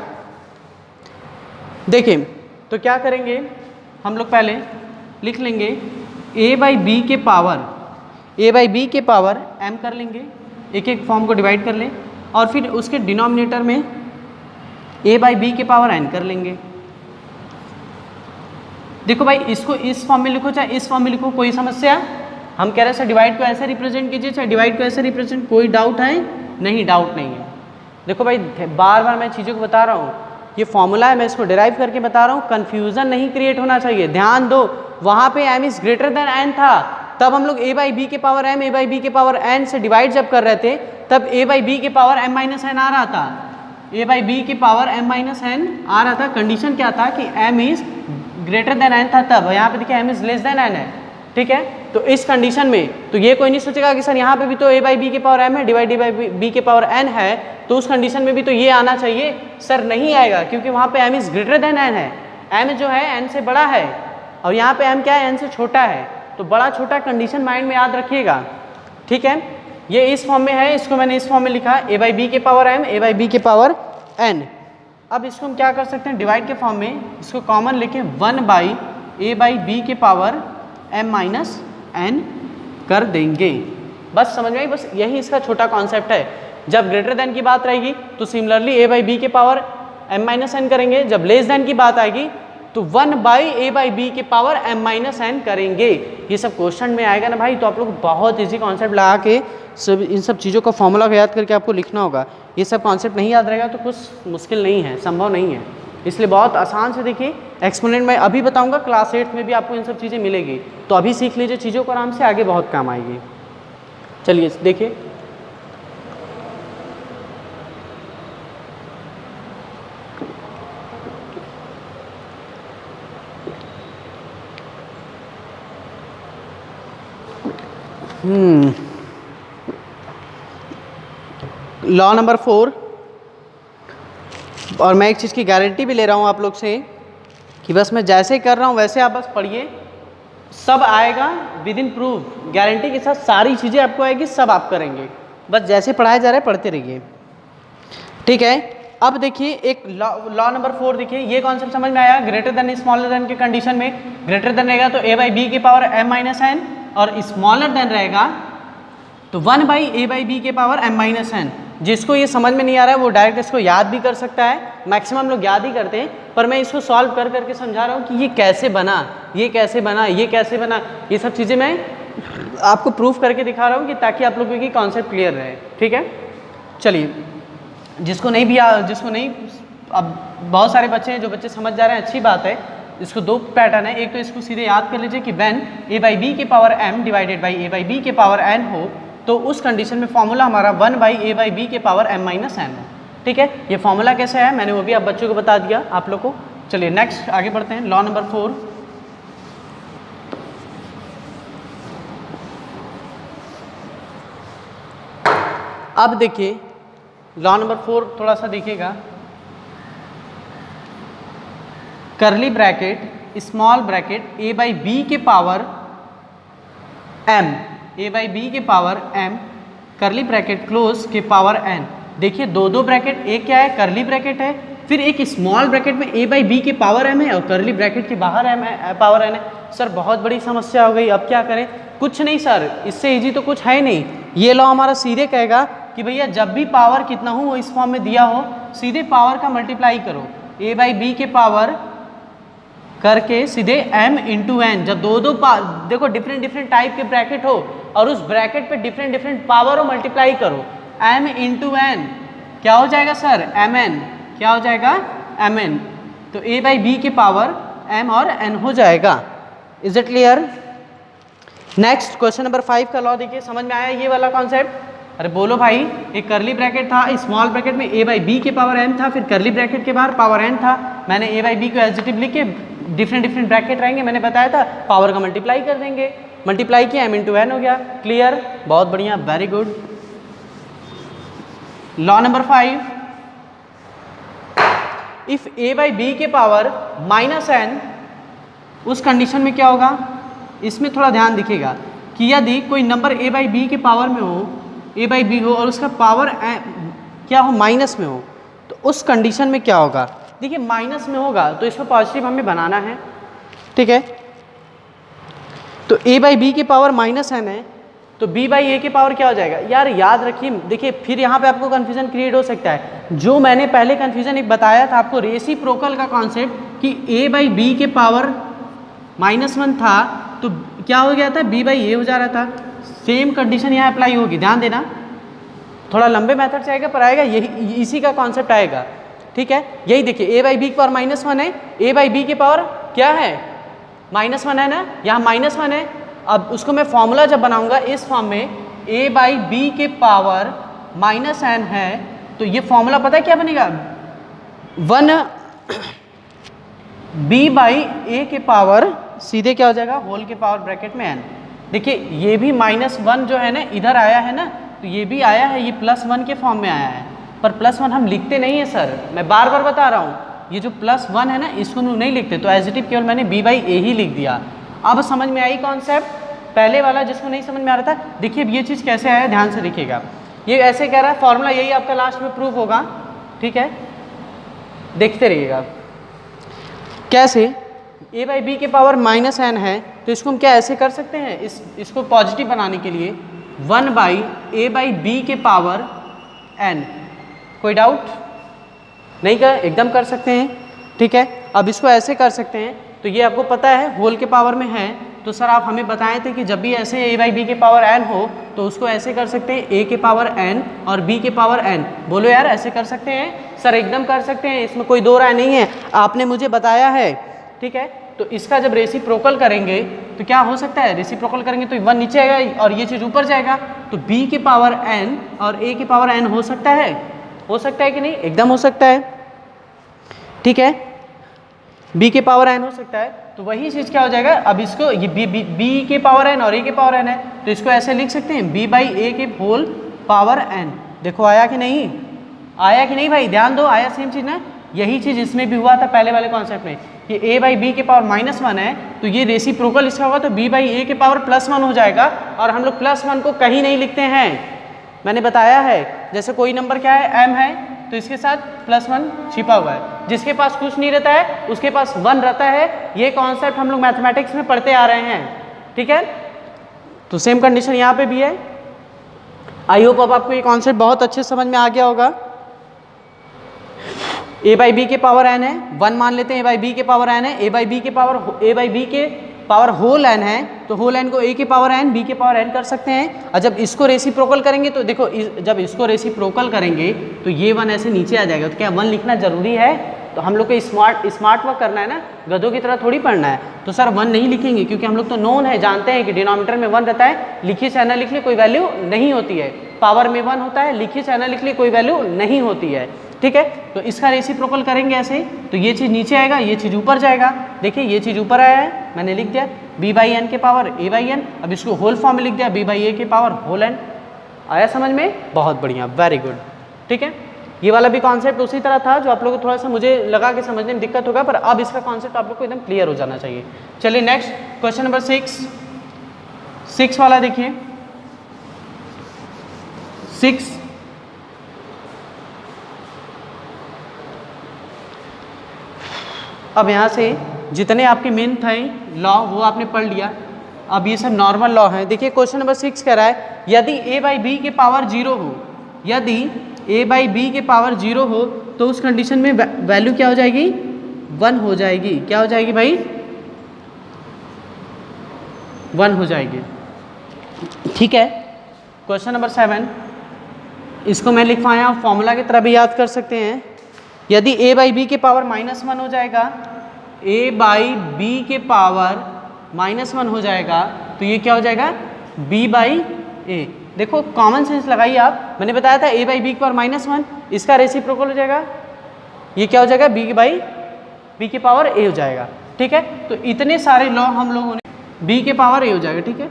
देखिए तो क्या करेंगे हम लोग, पहले लिख लेंगे a बाई बी के पावर m कर लेंगे, एक एक फॉर्म को डिवाइड कर लें, और फिर उसके डिनोमिनेटर में a बाई बी के पावर n कर लेंगे। देखो भाई, इसको इस फॉर्म में लिखो चाहे इस फॉर्म में लिखो, कोई समस्या, हम कह रहे हैं सर डिवाइड को ऐसे रिप्रेजेंट कीजिए चाहे डिवाइड को ऐसे रिप्रेजेंट, कोई डाउट है? नहीं, डाउट नहीं है। देखो भाई बार बार मैं चीज़ों को बता रहा हूँ, ये फॉर्मूला है, मैं इसको डिराइव करके बता रहा हूँ, कन्फ्यूजन नहीं क्रिएट होना चाहिए। ध्यान दो, वहाँ पे m is greater than n था, तब हम लोग a बाई बी के power m, a by B के पावर n से डिवाइड जब कर रहे थे, तब a बाई बी के पावर m माइनस n आ रहा था, a बाई बी के पावर m माइनस n आ रहा था। कंडीशन क्या था कि m is greater than n था, तब यहाँ पे देखिए m is less than n है, ठीक है। तो इस कंडीशन में तो ये कोई नहीं सोचेगा कि सर यहाँ पे भी तो a बाई बी के पावर m है, डिवाइड a बाई बी के पावर n है, तो उस कंडीशन में भी तो ये आना चाहिए। सर नहीं आएगा, क्योंकि वहाँ पे m is greater than n है, m जो है n से बड़ा है, और यहाँ पे m क्या है, n से छोटा है, तो बड़ा छोटा कंडीशन माइंड में याद रखिएगा, ठीक है। ये इस फॉर्म में है, इसको मैंने इस फॉर्म में लिखा, a बाई बी के power m, a by B के पावर n। अब इसको हम क्या कर सकते हैं, डिवाइड के फॉर्म में इसको कॉमन लेके 1 बाई a बाई बी के पावर m माइनस n कर देंगे। बस समझ में आई, बस यही इसका छोटा कॉन्सेप्ट है। जब ग्रेटर देन की बात रहेगी तो सिमिलरली ए बाई बी के पावर m माइनस एन करेंगे, जब लेस देन की बात आएगी तो 1 बाई ए बाई बी के पावर m माइनस एन करेंगे। ये सब क्वेश्चन में आएगा ना भाई, तो आप लोग बहुत इजी कॉन्सेप्ट लगा के सब इन सब चीज़ों का फॉर्मूला याद करके आपको लिखना होगा। ये सब कॉन्सेप्ट नहीं याद रहेगा तो कुछ मुश्किल नहीं है, संभव नहीं है, इसलिए बहुत आसान से देखिए एक्सपोनेंट मैं अभी बताऊंगा, क्लास 8 में भी आपको इन सब चीज़ें मिलेगी, तो अभी सीख लीजिए चीज़ों को आराम से, आगे बहुत काम आएगी। चलिए देखिए, लॉ नंबर 4, और मैं एक चीज़ की गारंटी भी ले रहा हूँ आप लोग से कि बस मैं जैसे कर रहा हूँ वैसे आप बस पढ़िए, सब आएगा विद इन प्रूफ, गारंटी के साथ सारी चीज़ें आपको आएगी, सब आप करेंगे, बस जैसे पढ़ाया जा रहा है पढ़ते रहिए, ठीक है। अब देखिए एक लॉ नंबर 4 देखिए, ये कॉन्सेप्ट समझ में आया, ग्रेटर देन स्मॉलर देन के कंडीशन में ग्रेटर देन रहेगा तो ए बाई बी के पावर m माइनस एन, और स्मॉलर देन रहेगा तो 1 बाई ए बाई बी के पावर m माइनस एन। जिसको ये समझ में नहीं आ रहा है वो डायरेक्ट इसको याद भी कर सकता है, मैक्सिमम लोग याद ही करते हैं, पर मैं इसको सॉल्व कर करके समझा रहा हूँ कि ये कैसे बना, ये कैसे बना, ये कैसे बना, ये सब चीज़ें मैं आपको प्रूफ करके दिखा रहा हूँ कि ताकि आप लोगों की कॉन्सेप्ट क्लियर रहे, ठीक है। चलिए, जिसको नहीं, अब बहुत सारे बच्चे हैं जो बच्चे समझ जा रहे हैं, अच्छी बात है। इसको दो पैटर्न है, एक तो इसको सीधे याद कर लीजिए कि व्हेन ए बाई बी के power m divided by A by B के पावर n हो तो उस कंडीशन में फॉर्मूला हमारा 1 बाई ए बाई बी के पावर m माइनस एन हो, ठीक है। ये फॉर्मूला कैसे है मैंने वो भी आप बच्चों को बता दिया आप लोग को। चलिए नेक्स्ट आगे बढ़ते हैं, लॉ नंबर 4। अब देखिए लॉ नंबर 4 थोड़ा सा देखिएगा, curly bracket small bracket A by B के power m, A by B के power m curly bracket close के पावर n। देखिए दो ब्रैकेट, एक क्या है करली ब्रैकेट है, फिर एक स्मॉल ब्रैकेट में ए बाई बी के पावर m है और करली ब्रैकेट के बाहर m है पावर n है। सर बहुत बड़ी समस्या हो गई, अब क्या करें? कुछ नहीं सर, इससे इजी तो कुछ है नहीं। ये लॉ हमारा सीधे कहेगा कि भैया जब भी पावर कितना हो वो इस फॉर्म में दिया हो, सीधे पावर का मल्टीप्लाई करो, ए बाई बी के पावर करके सीधे m इंटू एन। जब दो देखो डिफरेंट टाइप के ब्रैकेट हो और उस ब्रैकेट पे डिफरेंट पावर हो, मल्टीप्लाई करो m इंटू एन, क्या हो जाएगा सर? mn, क्या हो जाएगा? mn। तो a बाई बी के पावर m और n हो जाएगा। Is it clear? Next question number 5 का लॉ देखिए, समझ में आया ये वाला कॉन्सेप्ट? अरे बोलो भाई, एक करली ब्रैकेट था, स्मॉल ब्रैकेट में a बाई बी के पावर m था, फिर करली ब्रैकेट के बाहर पावर n था। मैंने a बाई बी को एडजेटिव लिख के डिफरेंट ब्रैकेट रहेंगे, मैंने बताया था पावर का मल्टीप्लाई कर देंगे, मल्टीप्लाई किया m इंटू एन हो गया। क्लियर? बहुत बढ़िया, very good. Law number 5, if a by B के पावर माइनस n, उस कंडीशन में क्या होगा? इसमें थोड़ा ध्यान दिखेगा कि यदि कोई नंबर a बाई बी के पावर में हो, a बाई बी हो और उसका पावर क्या हो? माइनस में हो, तो उस कंडीशन में क्या होगा? देखिए माइनस में होगा तो इसको पॉजिटिव हमें बनाना है, ठीक है। तो a बाई बी के पावर माइनस n है तो b बाई ए के पावर क्या हो जाएगा? यार याद रखिए, देखिए फिर यहाँ पे आपको कन्फ्यूजन क्रिएट हो सकता है। जो मैंने पहले कन्फ्यूजन एक बताया था आपको, रेसिप्रोकल का कॉन्सेप्ट कि a बाई बी के पावर -1 था तो क्या हो गया था? b बाई ए हो जा रहा था। सेम कंडीशन यहाँ अप्लाई होगी, ध्यान देना। थोड़ा लंबे मेथड से आएगा पर आएगा, यही इसी का कॉन्सेप्ट आएगा, ठीक है। यही देखिए a बाई बी के पावर -1 है, a बाई बी के पावर क्या है? -1 है ना, यहाँ -1 है। अब उसको मैं फॉर्मूला जब बनाऊंगा इस फॉर्म में, a बाई बी के पावर -n है तो ये फॉर्मूला पता है क्या बनेगा? 1 b बाई ए के पावर सीधे क्या हो जाएगा? होल के पावर ब्रैकेट में n। देखिए ये भी -1 जो है ना इधर आया है ना, तो ये भी आया है, ये +1 के फॉर्म में आया है, पर +1 हम लिखते नहीं है सर, मैं बार बार बता रहा हूँ। ये जो +1 है ना इसको नहीं लिखते, तो एज इट इज केवल मैंने b बाई ए ही लिख दिया। अब समझ में आई कॉन्सेप्ट? पहले वाला जिसको नहीं समझ में आ रहा था, देखिए ये चीज़ कैसे आया, ध्यान से देखिएगा। ये ऐसे कह रहा है, फॉर्मूला यही आपका लास्ट में प्रूफ होगा, ठीक है, देखते रहिएगा। कैसे? a बाई बी के पावर -n है तो इसको हम क्या ऐसे कर सकते हैं, इसको पॉजिटिव बनाने के लिए 1 बाई ए बाई बी के पावर n। कोई डाउट नहीं? कर एकदम कर सकते हैं, ठीक है। अब इसको ऐसे कर सकते हैं, तो ये आपको पता है होल के पावर में है, तो सर आप हमें बताए थे कि जब भी ऐसे a बाई बी के पावर n हो तो उसको ऐसे कर सकते हैं a के पावर n और b के पावर n। बोलो यार, ऐसे कर सकते हैं? सर एकदम कर सकते हैं, इसमें कोई दो राय नहीं है, आपने मुझे बताया है, ठीक है। तो इसका जब रेसिप्रोकल करेंगे तो क्या हो सकता है? रेसिप्रोकल करेंगे तो 1 नीचे आएगा और ये चीज़ ऊपर जाएगा, तो b के पावर n और a के पावर n हो सकता है? हो सकता है कि नहीं? एकदम हो सकता है, ठीक है। b के पावर n हो सकता है, तो वही चीज़ क्या हो जाएगा, अब इसको ये b के पावर n और a के पावर n है, तो इसको ऐसे लिख सकते हैं b बाई ए के होल पावर n। देखो आया कि नहीं? आया कि नहीं भाई? ध्यान दो, आया सेम चीज़ ना। यही चीज़ इसमें भी हुआ था पहले वाले कॉन्सेप्ट में कि a बाई बी के पावर -1 है, तो ये रेसिप्रोकल इसका होगा तो b बाई ए के पावर +1 हो जाएगा, और हम लोग +1 को कहीं नहीं लिखते हैं, मैंने बताया है। जैसे कोई नंबर क्या है, m है, तो इसके साथ +1 छिपा हुआ है, जिसके पास कुछ नहीं रहता है उसके पास 1 रहता है। ये कॉन्सेप्ट हम लोग मैथमेटिक्स में पढ़ते आ रहे हैं, ठीक है। तो सेम कंडीशन यहाँ पे भी है। आई होप अब आपको ये कॉन्सेप्ट बहुत अच्छे समझ में आ गया होगा। a बाई बी के पावर n है, 1 मान लेते हैं, a बाई बी के पावर n है, a बाई बी के पावर होल n है, तो होल n को a के पावर n b के पावर n कर सकते हैं। और जब इसको रेसिप्रोकल करेंगे तो देखो जब इसको रेसिप्रोकल करेंगे तो ये 1 ऐसे नीचे आ जाएगा, तो क्या 1 लिखना जरूरी है? तो हम लोग को स्मार्ट वर्क करना है ना, गधों की तरह थोड़ी पढ़ना है। तो सर 1 नहीं लिखेंगे क्योंकि हम लोग तो नोन है, जानते हैं कि डिनोमिनेटर में 1 रहता है, लिखिए चाहे ना लिख लिए कोई वैल्यू नहीं होती है। पावर में 1 होता है, लिखिए चाहे ना लिख लिए कोई वैल्यू नहीं होती है, ठीक है। तो इसका रेसिप्रोकल करेंगे ऐसे, तो ये चीज़ नीचे आएगा, ये चीज़ ऊपर जाएगा। देखिए ये चीज़ ऊपर आया है, मैंने लिख दिया b बाई एन के पावर a बाई एन, अब इसको होल फॉर्म में लिख दिया b बाई ए के पावर होल n। आया समझ में? बहुत बढ़िया, वेरी गुड, ठीक है। ये वाला भी कॉन्सेप्ट उसी तरह था जो आप लोगों को थोड़ा सा मुझे लगा कि समझने में दिक्कत होगा, पर अब इसका कॉन्सेप्ट आप लोग को एकदम क्लियर हो जाना चाहिए। चलिए नेक्स्ट क्वेश्चन नंबर 6 वाला देखिए। 6 अब यहाँ से जितने आपके मेन थे लॉ वो आपने पढ़ लिया, अब ये सब नॉर्मल लॉ है। देखिए क्वेश्चन नंबर 6 कह रहा है यदि a बाई बी के पावर 0 हो, यदि a बाई बी के पावर 0 हो तो उस कंडीशन में वैल्यू क्या हो जाएगी? 1 हो जाएगी। क्या हो जाएगी भाई? 1 हो जाएगी, ठीक है। क्वेश्चन नंबर 7 इसको मैं लिखवाया, फॉर्मूला की तरह भी याद कर सकते हैं। यदि a बाई बी के पावर -1 हो जाएगा, a बाई बी के पावर -1 हो जाएगा, तो ये क्या हो जाएगा? b बाई ए। देखो कॉमन सेंस लगाइए आप, मैंने बताया था a बाई बी के पावर -1, इसका रेसिप्रोकल हो जाएगा, ये क्या हो जाएगा? b बाई बी के पावर a हो जाएगा, ठीक है। तो इतने सारे लॉ हम लोगों ने b के पावर a हो जाएगा, ठीक है।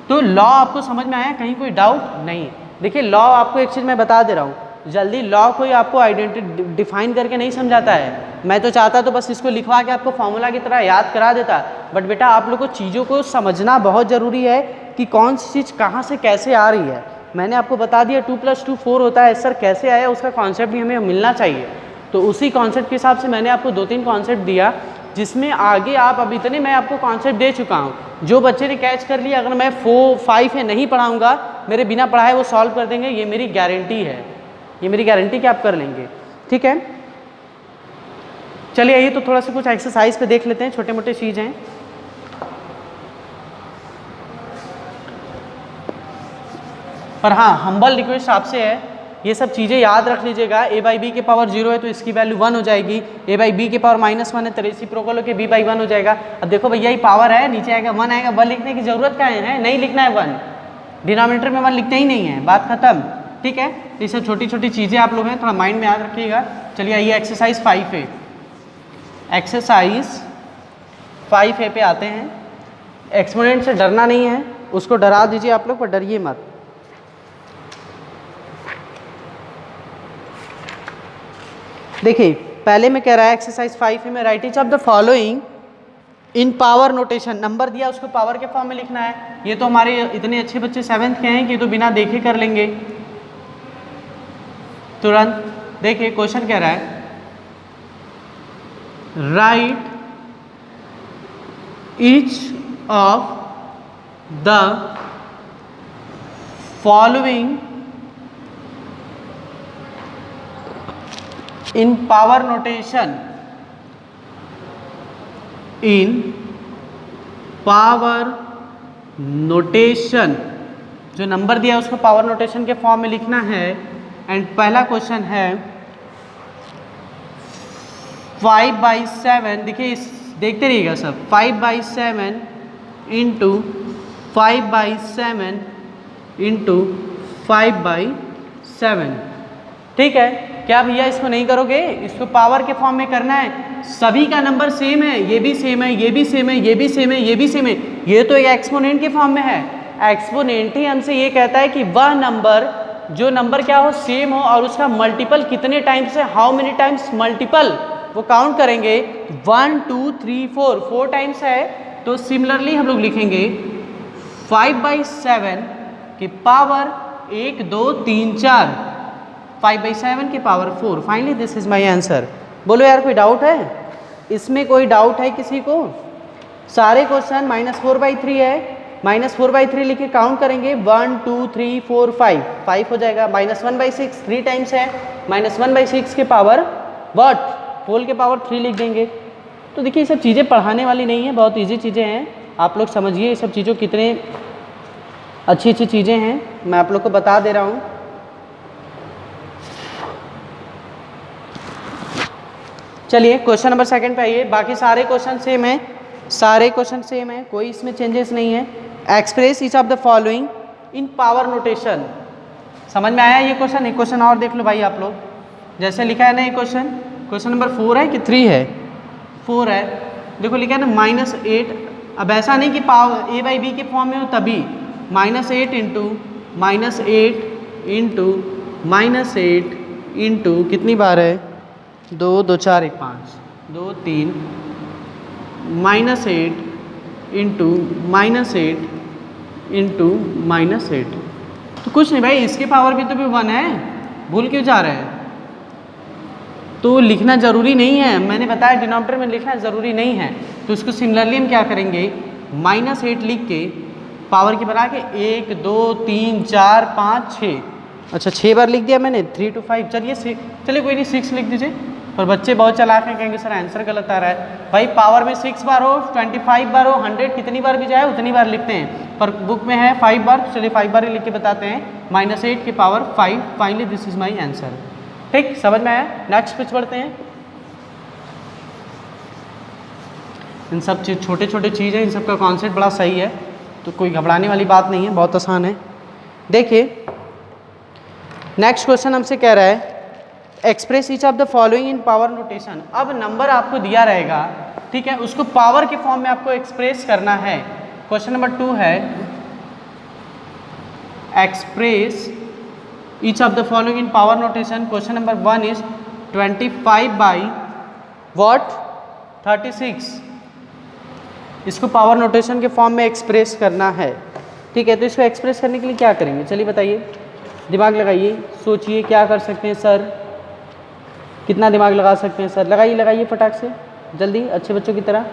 तो लॉ आपको समझ में आया? कहीं कोई डाउट नहीं? देखिए लॉ आपको एक चीज़ मैं बता दे रहा हूँ, जल्दी लॉ कोई आपको आइडेंटिटी डिफाइन करके नहीं समझाता है। मैं तो चाहता तो बस इसको लिखवा के आपको फॉर्मूला की तरह याद करा देता, बट बेटा आप लोग को चीज़ों को समझना बहुत ज़रूरी है कि कौन सी चीज़ कहाँ से कैसे आ रही है। मैंने आपको बता दिया 2 + 2 4 होता है, सर कैसे आया उसका कॉन्सेप्ट भी हमें मिलना चाहिए। तो उसी कॉन्सेप्ट के हिसाब से मैंने आपको 2-3 कॉन्सेप्ट दिया, जिसमें आगे आप अब इतने मैं आपको कॉन्सेप्ट दे चुका हूँ, जो बच्चे ने कैच कर लिया, अगर मैं 4-5 है नहीं पढ़ाऊँगा, मेरे बिना पढ़ाए वो सॉल्व कर देंगे, ये मेरी गारंटी है, ये मेरी गारंटी कि आप कर लेंगे, ठीक है। चलिए आइए तो थोड़ा सा कुछ एक्सरसाइज पे देख लेते हैं, छोटे मोटे चीज़ हैं। पर हाँ हम्बल रिक्वेस्ट आपसे है, ये सब चीज़ें याद रख लीजिएगा। a बाई बी के पावर 0 है तो इसकी वैल्यू 1 हो जाएगी, a बाई बी के पावर -1 है तो रेसिप्रोकल होकर b बाई 1 हो जाएगा। अब देखो भैया ये पावर है, नीचे आएगा 1 आएगा, 1 लिखने की जरूरत क्या है? नहीं लिखना है 1, डिनोमिनेटर में 1 लिखते ही नहीं है, बात खत्म, ठीक है। ये सब छोटी छोटी चीज़ें आप लोग हैं, थोड़ा माइंड में याद रखिएगा। चलिए आइए एक्सरसाइज 5 है, एक्सरसाइज 5A पे आते हैं। एक्सपोनेंट से डरना नहीं है, उसको डरा दीजिए आप लोग, पर डरिए मत। देखिए पहले में कह रहा है एक्सरसाइज 5A में right each of the following in power notation. Number दिया उसको पावर के फॉर्म में लिखना है। ये तो हमारे इतने अच्छे बच्चे 7th के हैं कि ये तो बिना देखे कर लेंगे तुरंत। देखिए क्वेश्चन कह रहा है right each of the following in power notation, in power notation, जो नंबर दिया है उसको पावर नोटेशन के फॉर्म में लिखना है। एंड पहला क्वेश्चन है 5/7, देखिए देखते रहिएगा सब, 5/7 इंटू 5/7 इंटू 5/7। ठीक है, क्या भैया इसको नहीं करोगे? इसको पावर के फॉर्म में करना है। सभी का नंबर सेम है, ये भी सेम है, ये भी सेम है, ये भी सेम है, ये भी सेम है। ये तो एक एक्सपोनेंट के फॉर्म में है। एक्सपोनेंट ही हमसे ये कहता है कि वह नंबर, जो नंबर क्या हो, सेम हो, और उसका मल्टीपल कितने टाइम्स है, हाउ मेनी टाइम्स मल्टीपल, वो काउंट करेंगे। 1 2 3 4 टाइम्स है, तो सिमिलरली हम लोग लिखेंगे 5/7 की पावर 1 2 3 4, 5/7 की power 4। Finally this is my answer. बोलो यार, कोई डाउट है इसमें? कोई डाउट है किसी को? सारे क्वेश्चन -4/3 है, -4/3 लिख के काउंट करेंगे। 1 2 3 4 5 हो जाएगा। -1/6 3 टाइम्स है, -1/6 के पावर व्हाट, होल के पावर 3 लिख देंगे। तो देखिए, ये सब चीज़ें पढ़ाने वाली नहीं है, बहुत इजी चीज़ें हैं। आप लोग समझिए ये सब चीज़ों कितने अच्छी अच्छी चीज़ें हैं, मैं आप लोग को बता दे रहा हूँ। चलिए क्वेश्चन नंबर 2 पे आइए। बाकी सारे क्वेश्चन सेम है, सारे क्वेश्चन सेम है, कोई इसमें चेंजेस नहीं है। Express each of the following in power notation. समझ में आया ये क्वेश्चन? एक क्वेश्चन और देख लो भाई आप लोग, जैसे लिखा है ना ये क्वेश्चन। क्वेश्चन नंबर 4 है कि 3 है? 4 है। देखो लिखा है ना -8। अब ऐसा नहीं कि पावर a/b के फॉर्म में हो तभी, -8 इंटू -8 इंटू कितनी बार है, 2 2 4 1 5 2 3, -8 इंटू -8 तो कुछ नहीं भाई, इसके पावर भी तो भी 1 है, भूल क्यों जा रहे हैं? तो लिखना ज़रूरी नहीं है, मैंने बताया डिनोमिनेटर में लिखना ज़रूरी नहीं है। तो इसको सिमिलरली हम क्या करेंगे, -8 लिख के पावर की बना के 1 2 3 4 5 6, अच्छा 6 बार लिख दिया मैंने, 3 to 5। चलिए कोई नहीं, 6 लिख दीजिए। पर बच्चे बहुत चालाक हैं, कहेंगे सर आंसर गलत आ रहा है। भाई पावर में 6 बार हो, 25 बार हो, 100 कितनी बार भी जाए उतनी बार लिखते हैं, पर बुक में है 5 बार, तो चलिए 5 बार ही लिख के बताते हैं। -8 की power 5। Finally this is my answer. ठीक, समझ में आया? नेक्स्ट कुछ बढ़ते हैं। इन सब चीज़ छोटे छोटे चीज़ है, इन सब का कॉन्सेप्ट बड़ा सही है, तो कोई घबराने वाली बात नहीं है, बहुत आसान है। देखिए नेक्स्ट क्वेश्चन हमसे कह रहा है express each of the following in power notation. अब नंबर आपको दिया रहेगा, ठीक है, उसको पावर के फॉर्म में आपको एक्सप्रेस करना है। क्वेश्चन नंबर 2 है express each of the following in power notation. Question number 1 is 25/36। इसको पावर नोटेशन के फॉर्म में एक्सप्रेस करना है, ठीक है। तो इसको एक्सप्रेस करने के लिए क्या करेंगे, चलिए बताइए, दिमाग लगाइए, सोचिए क्या कर सकते हैं सर, कितना दिमाग लगा सकते हैं सर, लगाइए फटाक से जल्दी, अच्छे बच्चों की तरह।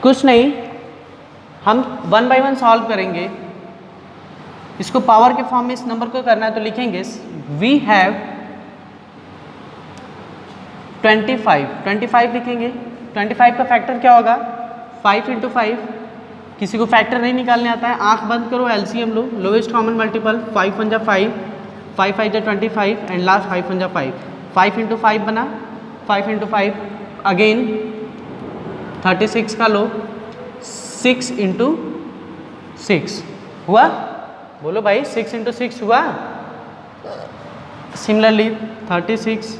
कुछ नहीं, हम 1 by 1 सॉल्व करेंगे। इसको पावर के फॉर्म में इस नंबर को करना है, तो लिखेंगे वी हैव 25 लिखेंगे। 25 का फैक्टर क्या होगा, 5 × 5। किसी को फैक्टर नहीं निकालने आता है, आंख बंद करो, LCM low, lowest common multiple, 5 × 5, 5 × 5 = 25 and last 5 × 5, 5 × 5 बना, 5 × 5 अगेन 36 का लो, 6 × 6 हुआ, बोलो भाई 6 × 6 हुआ। सिमिलरली 36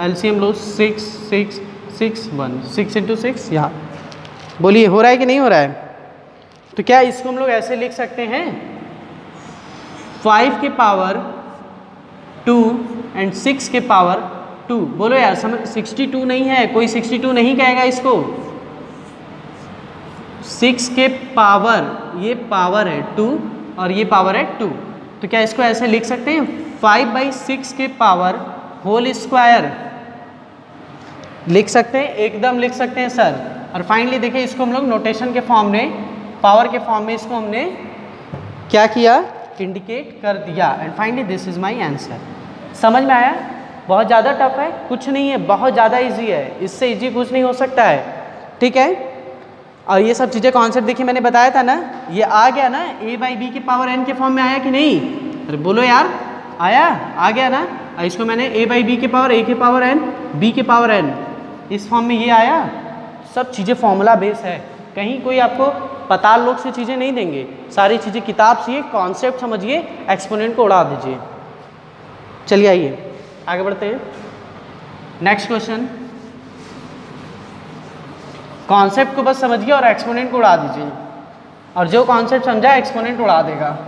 एलसीएम लो, 6 6 6 1, 6 × 6 यहाँ, बोलिए हो रहा है कि नहीं हो रहा है? तो क्या इसको हम लोग ऐसे लिख सकते हैं 5 के पावर 2 एंड 6 के पावर 2। बोलो यार समझ, 62 नहीं है, कोई 62 नहीं कहेगा इसको। 6 के पावर, ये पावर है 2 और ये पावर है 2, तो क्या इसको ऐसे लिख सकते हैं 5/6 के पावर होल स्क्वायर, लिख सकते हैं, एकदम लिख सकते हैं सर। और फाइनली देखिए इसको हम लोग नोटेशन के फॉर्म में, पावर के फॉर्म में इसको हमने क्या किया, इंडिकेट कर दिया। And finally this is my answer. समझ में आया? बहुत ज़्यादा टफ है? कुछ नहीं है, बहुत ज़्यादा इजी है, इससे इजी कुछ नहीं हो सकता है। ठीक है, और ये सब चीज़ें कॉन्सेप्ट देखिए मैंने बताया था ना, ये आ गया ना a/b के पावर n के फॉर्म में आया कि नहीं? अरे बोलो यार, आया? आ गया ना? इसको मैंने a/b के पावर a के पावर n b के पावर n इस फॉर्म में ये आया। सब चीज़ें फॉर्मूला बेस है, कहीं कोई आपको पताल लोग से चीज़ें नहीं देंगे, सारी चीज़ें किताब से, कॉन्सेप्ट समझिए, एक्सपोनेंट को उड़ा दीजिए। चलिए आइए आगे बढ़ते हैं। नेक्स्ट क्वेश्चन, कॉन्सेप्ट को बस समझिए और एक्सपोनेंट को उड़ा दीजिए, और जो कॉन्सेप्ट समझा एक्सपोनेंट उड़ा देगा।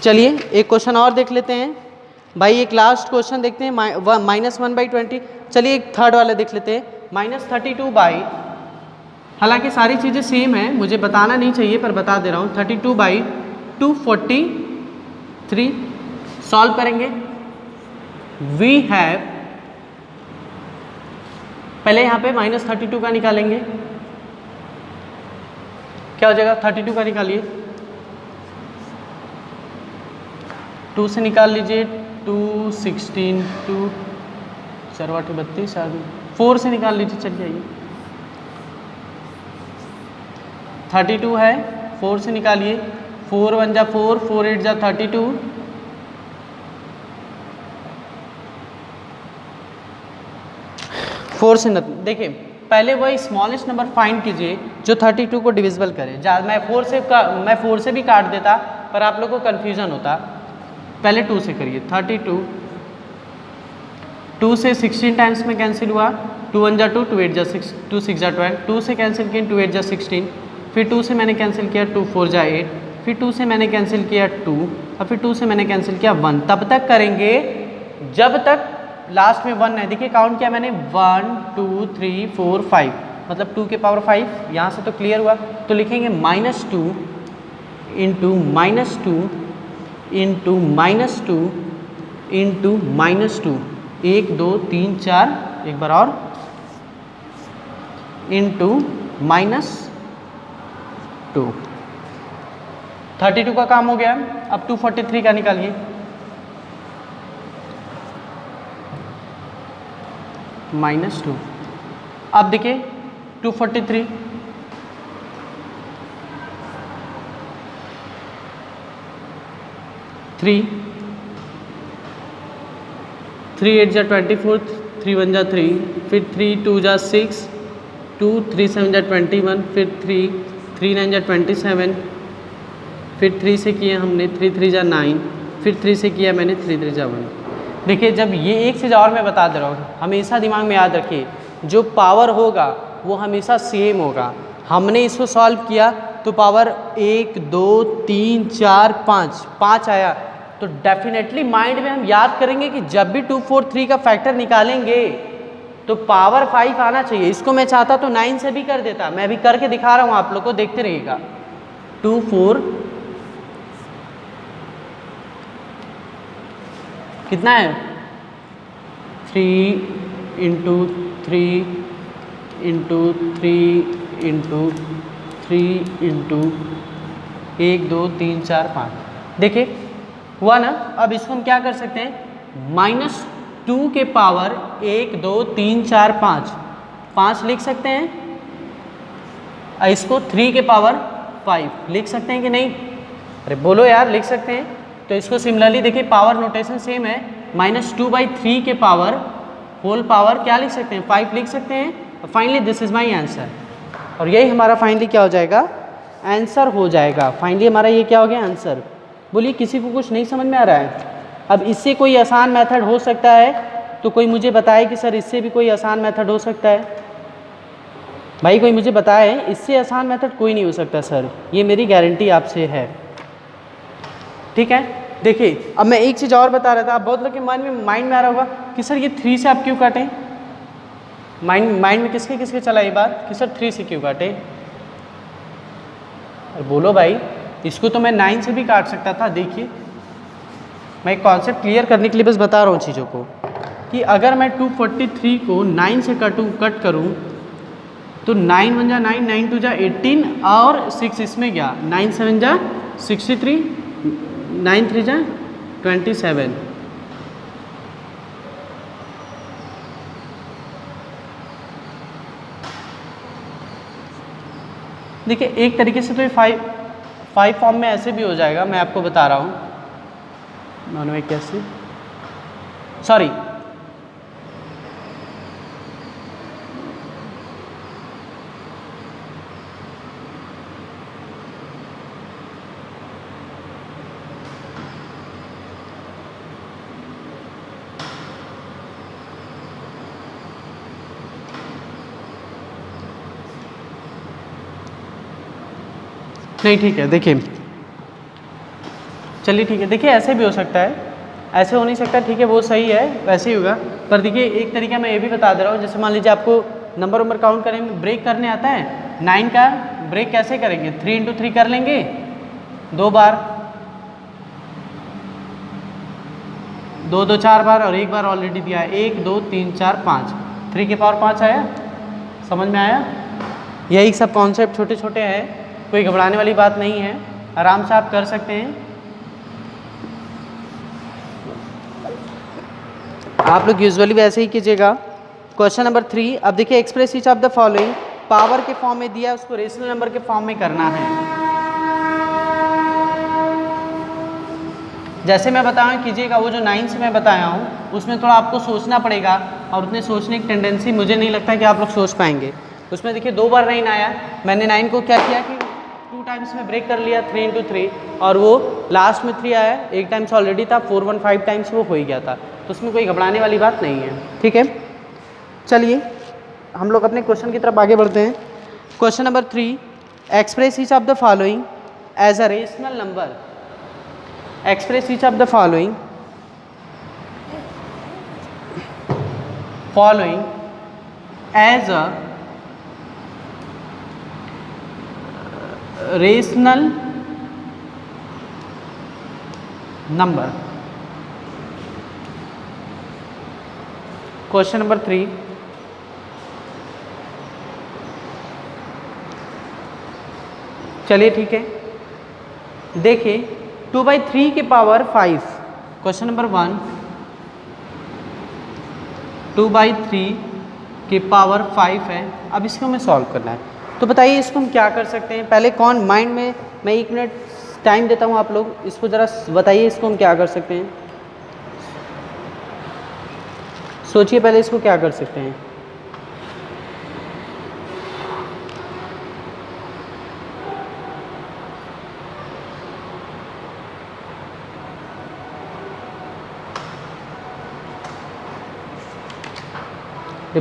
चलिए एक क्वेश्चन और देख लेते हैं भाई, एक लास्ट क्वेश्चन देखते हैं, -1/20। चलिए एक थर्ड वाला देख लेते हैं, -32/, हालांकि सारी चीज़ें सेम है, मुझे बताना नहीं चाहिए पर बता दे रहा हूँ, 32/243 सॉल्व करेंगे। वी हैव, पहले यहाँ पे -32 का निकालेंगे, क्या हो जाएगा? 32 का निकालिए, 2 से निकाल लीजिए, 2 16 2 4 8 32, 4 से निकाल लीजिए। चलिए आइए, 32 है, 4 से निकालिए, 4 1 जा 4, 4 8 जा 32, 4 से देखिए पहले वही स्मॉलेस्ट नंबर फाइंड कीजिए जो 32 को डिविजिबल करे। मैं 4 से भी काट देता पर आप लोग को कन्फ्यूज़न होता, पहले 2 से करिए। 32, 2 से 16 टाइम्स में कैंसिल हुआ, 2 1 जा 2, 2 8 जा 6, 2 6 जा 12, 2 से कैंसिल किए 2 8 जा 16, फिर 2 से मैंने कैंसिल किया 2 4 जा 8, फिर 2 से मैंने कैंसिल किया 2, और फिर 2 से मैंने कैंसिल किया 1। तब तक करेंगे जब तक लास्ट में 1 है। देखिए काउंट किया मैंने, 1 2 3 4 5, मतलब 2 के पावर 5, यहाँ से तो क्लियर हुआ। तो लिखेंगे -2 इंटू -2 इंटू -2 इंटू -2, 1 2 3 4, एक बार और, इंटू -2। 32 का काम हो गया। अब 243 का निकालिए, -2। अब देखिए 243, 3 3 8 जा 24, 3 1 जा 3, फिर 3 2 जा 6, 2 3 7 जा 21, फिर 3 3 9 जा 27, फिर 3 से किया हमने 3 3 जा 9, फिर 3 से किया मैंने 3 3 जा 1। देखिए जब ये एक चीज़ और मैं बता दे रहा हूँ, हमेशा दिमाग में याद रखिए, जो पावर होगा वो हमेशा सेम होगा। हमने इसको सॉल्व किया तो पावर 1 2 3 4 5 आया, तो डेफिनेटली माइंड में हम याद करेंगे कि जब भी 2 4 3 का फैक्टर निकालेंगे तो पावर 5 आना चाहिए। इसको मैं चाहता तो 9 से भी कर देता, मैं अभी करके दिखा रहा हूँ, आप लोग को देखते रहिएगा। 2 4 कितना है, 3 इंटू 3 इंटू 3 इंटू 3 इंटू 1 2 3 4 5। देखिए हुआ ना। अब इसको हम क्या कर सकते हैं, -2 के पावर 1 2 3 4 5 लिख सकते हैं, और इसको 3 के पावर 5 लिख सकते हैं कि नहीं? अरे बोलो यार, लिख सकते हैं। तो इसको सिमिलरली देखिए, पावर नोटेशन सेम है, -2/3 के पावर होल पावर क्या लिख सकते हैं, 5 लिख सकते हैं। Finally this is my answer, और यही हमारा फाइनली क्या हो जाएगा, आंसर हो जाएगा। फाइनली हमारा ये क्या हो गया, आंसर। बोलिए किसी को कुछ नहीं समझ में आ रहा है? अब इससे कोई आसान मेथड हो सकता है तो कोई मुझे बताए कि सर इससे भी कोई आसान मेथड हो सकता है? भाई कोई मुझे बताए, इससे आसान मेथड कोई नहीं हो सकता सर, ये मेरी गारंटी आपसे है। ठीक है, देखिए अब मैं एक चीज़ और बता रहा था, आप बहुत लोग के माइंड में आ रहा होगा कि सर ये 3 से आप क्यों काटें। माइंड में किसके किसके चला ये बात कि सर 3 से क्यों काटे? बोलो भाई, इसको तो मैं 9 से भी काट सकता था। देखिए मैं एक कॉन्सेप्ट क्लियर करने के लिए बस बता रहा हूँ चीज़ों को, कि अगर मैं 243 को 9 से कट करूँ तो 9 1 जा 9, 9 2 जा 18, और 6 इसमें गया, 9 7 जा 63, 9 3 जा 27। देखिए एक तरीके से तो ये 5 फॉर्म में ऐसे भी हो जाएगा, मैं आपको बता रहा हूँ। 981 सॉरी नहीं, ठीक है। देखिए चलिए ठीक है, देखिए ऐसे भी हो सकता है, ऐसे हो नहीं सकता, ठीक है वो सही है, वैसे ही होगा। पर देखिए एक तरीका मैं ये भी बता दे रहा हूँ, जैसे मान लीजिए आपको नंबर काउंट करेंगे, ब्रेक करने आता है, 9 का ब्रेक कैसे करेंगे, 3 × 3 कर लेंगे 2 बार, 2 2 4 बार, और एक बार ऑलरेडी दिया है, 1 2 3 4 5, 3 की पावर 5 आया, समझ में आया। यही सब कॉन्सेप्ट छोटे छोटे हैं, कोई घबराने वाली बात नहीं है, आराम से आप कर सकते हैं। आप लोग यूजुअली वैसे ही कीजिएगा। क्वेश्चन नंबर 3, अब देखिए express each of the following, power के फॉर्म में दिया है, उसको रेशनल नंबर के फॉर्म में करना है। जैसे मैं बताया कीजिएगा, वो जो 9 से मैं बताया हूँ उसमें थोड़ा आपको सोचना पड़ेगा, और उतने सोचने की टेंडेंसी मुझे नहीं लगता कि आप लोग सोच पाएंगे। उसमें देखिए 2 बार 9 आया, मैंने 9 को क्या किया कि 2 टाइम्स में ब्रेक कर लिया, 3 × 3, और वो लास्ट में 3 आया, एक टाइम्स ऑलरेडी था, 4 1 5 टाइम्स वो हो ही गया था, तो उसमें कोई घबराने वाली बात नहीं है, ठीक है। चलिए हम लोग अपने क्वेश्चन की तरफ आगे बढ़ते हैं। Question number 3, express each of the following as a rational number, express each of the following as a rational number. Question number 3, चलिए ठीक है, देखिए 2/3 के पावर 5, क्वेश्चन नंबर 1, 2/3 के पावर 5 है। अब इसको हमें सॉल्व करना है, तो बताइए इसको हम क्या कर सकते हैं। पहले कौन माइंड में, मैं 1 मिनट टाइम देता हूँ, आप लोग इसको ज़रा बताइए, इसको हम क्या कर सकते हैं, सोचिए पहले इसको क्या कर सकते हैं।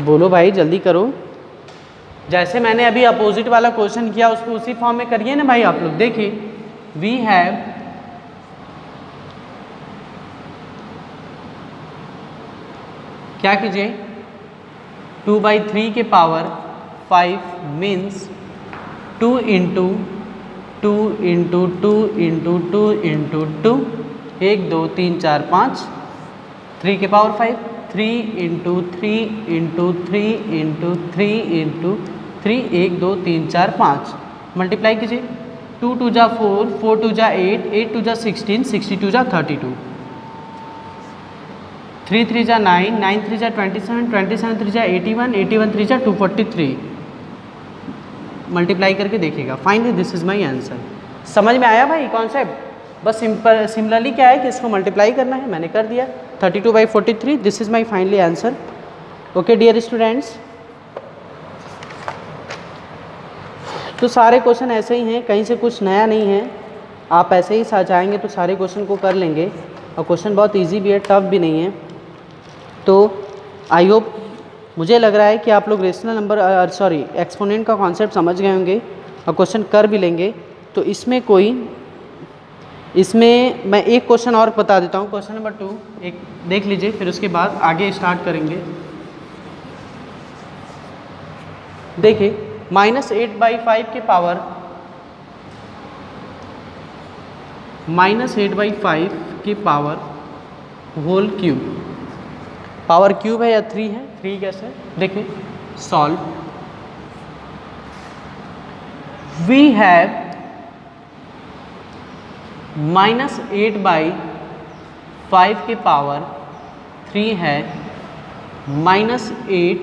बोलो भाई जल्दी करो, जैसे मैंने अभी अपोजिट वाला क्वेश्चन किया उसको उसी फॉर्म में करिए ना भाई आप लोग। देखिए वी हैव क्या कीजिए, 2/3 के पावर 5 मीन्स 2 × 2 × 2 × 2 × 2, 1 2 3 4 5, 3 के पावर 5, 3 × 3 × 3 × 3 × 3, 1 2 3 4 5, मल्टीप्लाई कीजिए, 2 2 जा 4, 4 2 जा 8, 8 2 जा 16, 62 जा 32, 3 3 जा 9, 9 3 जा 27, 27 3 जा 81, 81 3 जा 243, मल्टीप्लाई करके देखिएगा। Finally this is my answer. समझ में आया भाई कॉन्सेप्ट? बस सिमिलरली क्या है कि इसको मल्टीप्लाई करना है, मैंने कर दिया, 32/43, this is my finally answer. Okay dear students, तो सारे क्वेश्चन ऐसे ही हैं, कहीं से कुछ नया नहीं है, आप ऐसे ही जाएंगे तो सारे क्वेश्चन को कर लेंगे, और क्वेश्चन बहुत इजी भी है, टफ भी नहीं है। तो आई होप, मुझे लग रहा है कि आप लोग रेशनल नंबर एक्सपोनेंट का कॉन्सेप्ट समझ गए होंगे और क्वेश्चन कर भी लेंगे। तो इसमें मैं एक क्वेश्चन और बता देता हूँ, क्वेश्चन नंबर 2 एक देख लीजिए, फिर उसके बाद आगे स्टार्ट करेंगे। देखिए -8/5 के पावर -8/5 के power whole cube, power cube है या 3 है, 3 कैसे, देखिए सॉल्व। वी हैव -8/5 5 की पावर 3 है -8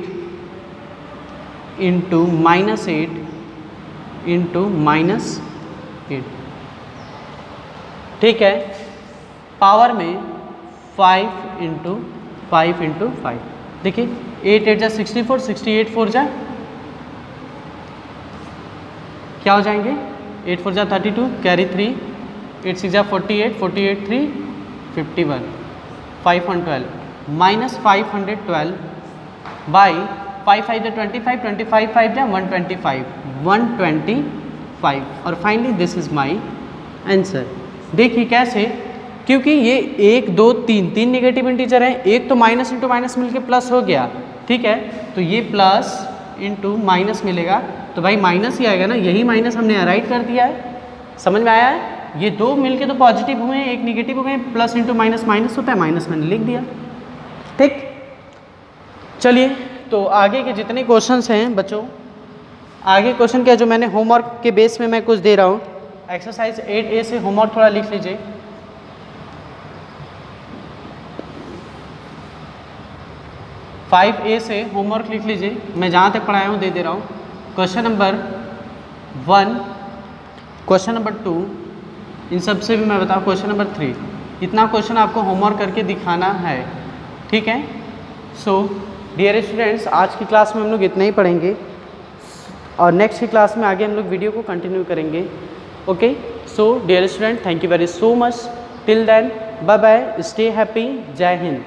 इंटू -8 इंटू -8, ठीक है। पावर में 5 इंटू 5 इंटू 5, देखिए 8 8 जा 64, 68 4 जा क्या हो जाएंगे, 8 4 जा 32, कैरी 3, 8 6 जा 48, 48 3 51, 512 माइनस 512 बाई 5 5 जा 25, 25 5 जा 125, 125 और finally this is my answer. देखिए कैसे, क्योंकि ये 1 2 3 तीन निगेटिव इंटीजर हैं, एक तो माइनस इंटू माइनस मिलके प्लस हो गया, ठीक है, तो ये प्लस इंटू माइनस मिलेगा तो भाई माइनस ही आएगा ना, यही माइनस हमने राइट कर दिया है, समझ में आया है। ये दो मिलके तो पॉजिटिव हुए हैं, एक निगेटिव हो गए, प्लस इंटू माइनस माइनस होता है, माइनस मैंने लिख दिया, ठीक। चलिए तो आगे के जितने क्वेश्चंस हैं बच्चों, आगे क्वेश्चन क्या जो मैंने होमवर्क के बेस में मैं कुछ दे रहा हूँ, एक्सरसाइज 8A से होमवर्क थोड़ा लिख लीजिए। 5A से होमवर्क लिख लीजिए, मैं जहाँ तक पढ़ाया हूँ दे दे रहा हूँ। क्वेश्चन नंबर 1, क्वेश्चन नंबर 2, इन सब से भी मैं बताऊँ, क्वेश्चन नंबर 3, इतना क्वेश्चन आपको होमवर्क करके दिखाना है, ठीक है। सो डियर स्टूडेंट्स, आज की क्लास में हम लोग इतना ही पढ़ेंगे और नेक्स्ट की क्लास में आगे हम लोग वीडियो को कंटिन्यू करेंगे, okay. So dear student, thank you very so much, till then bye bye, stay happy, जय हिंद।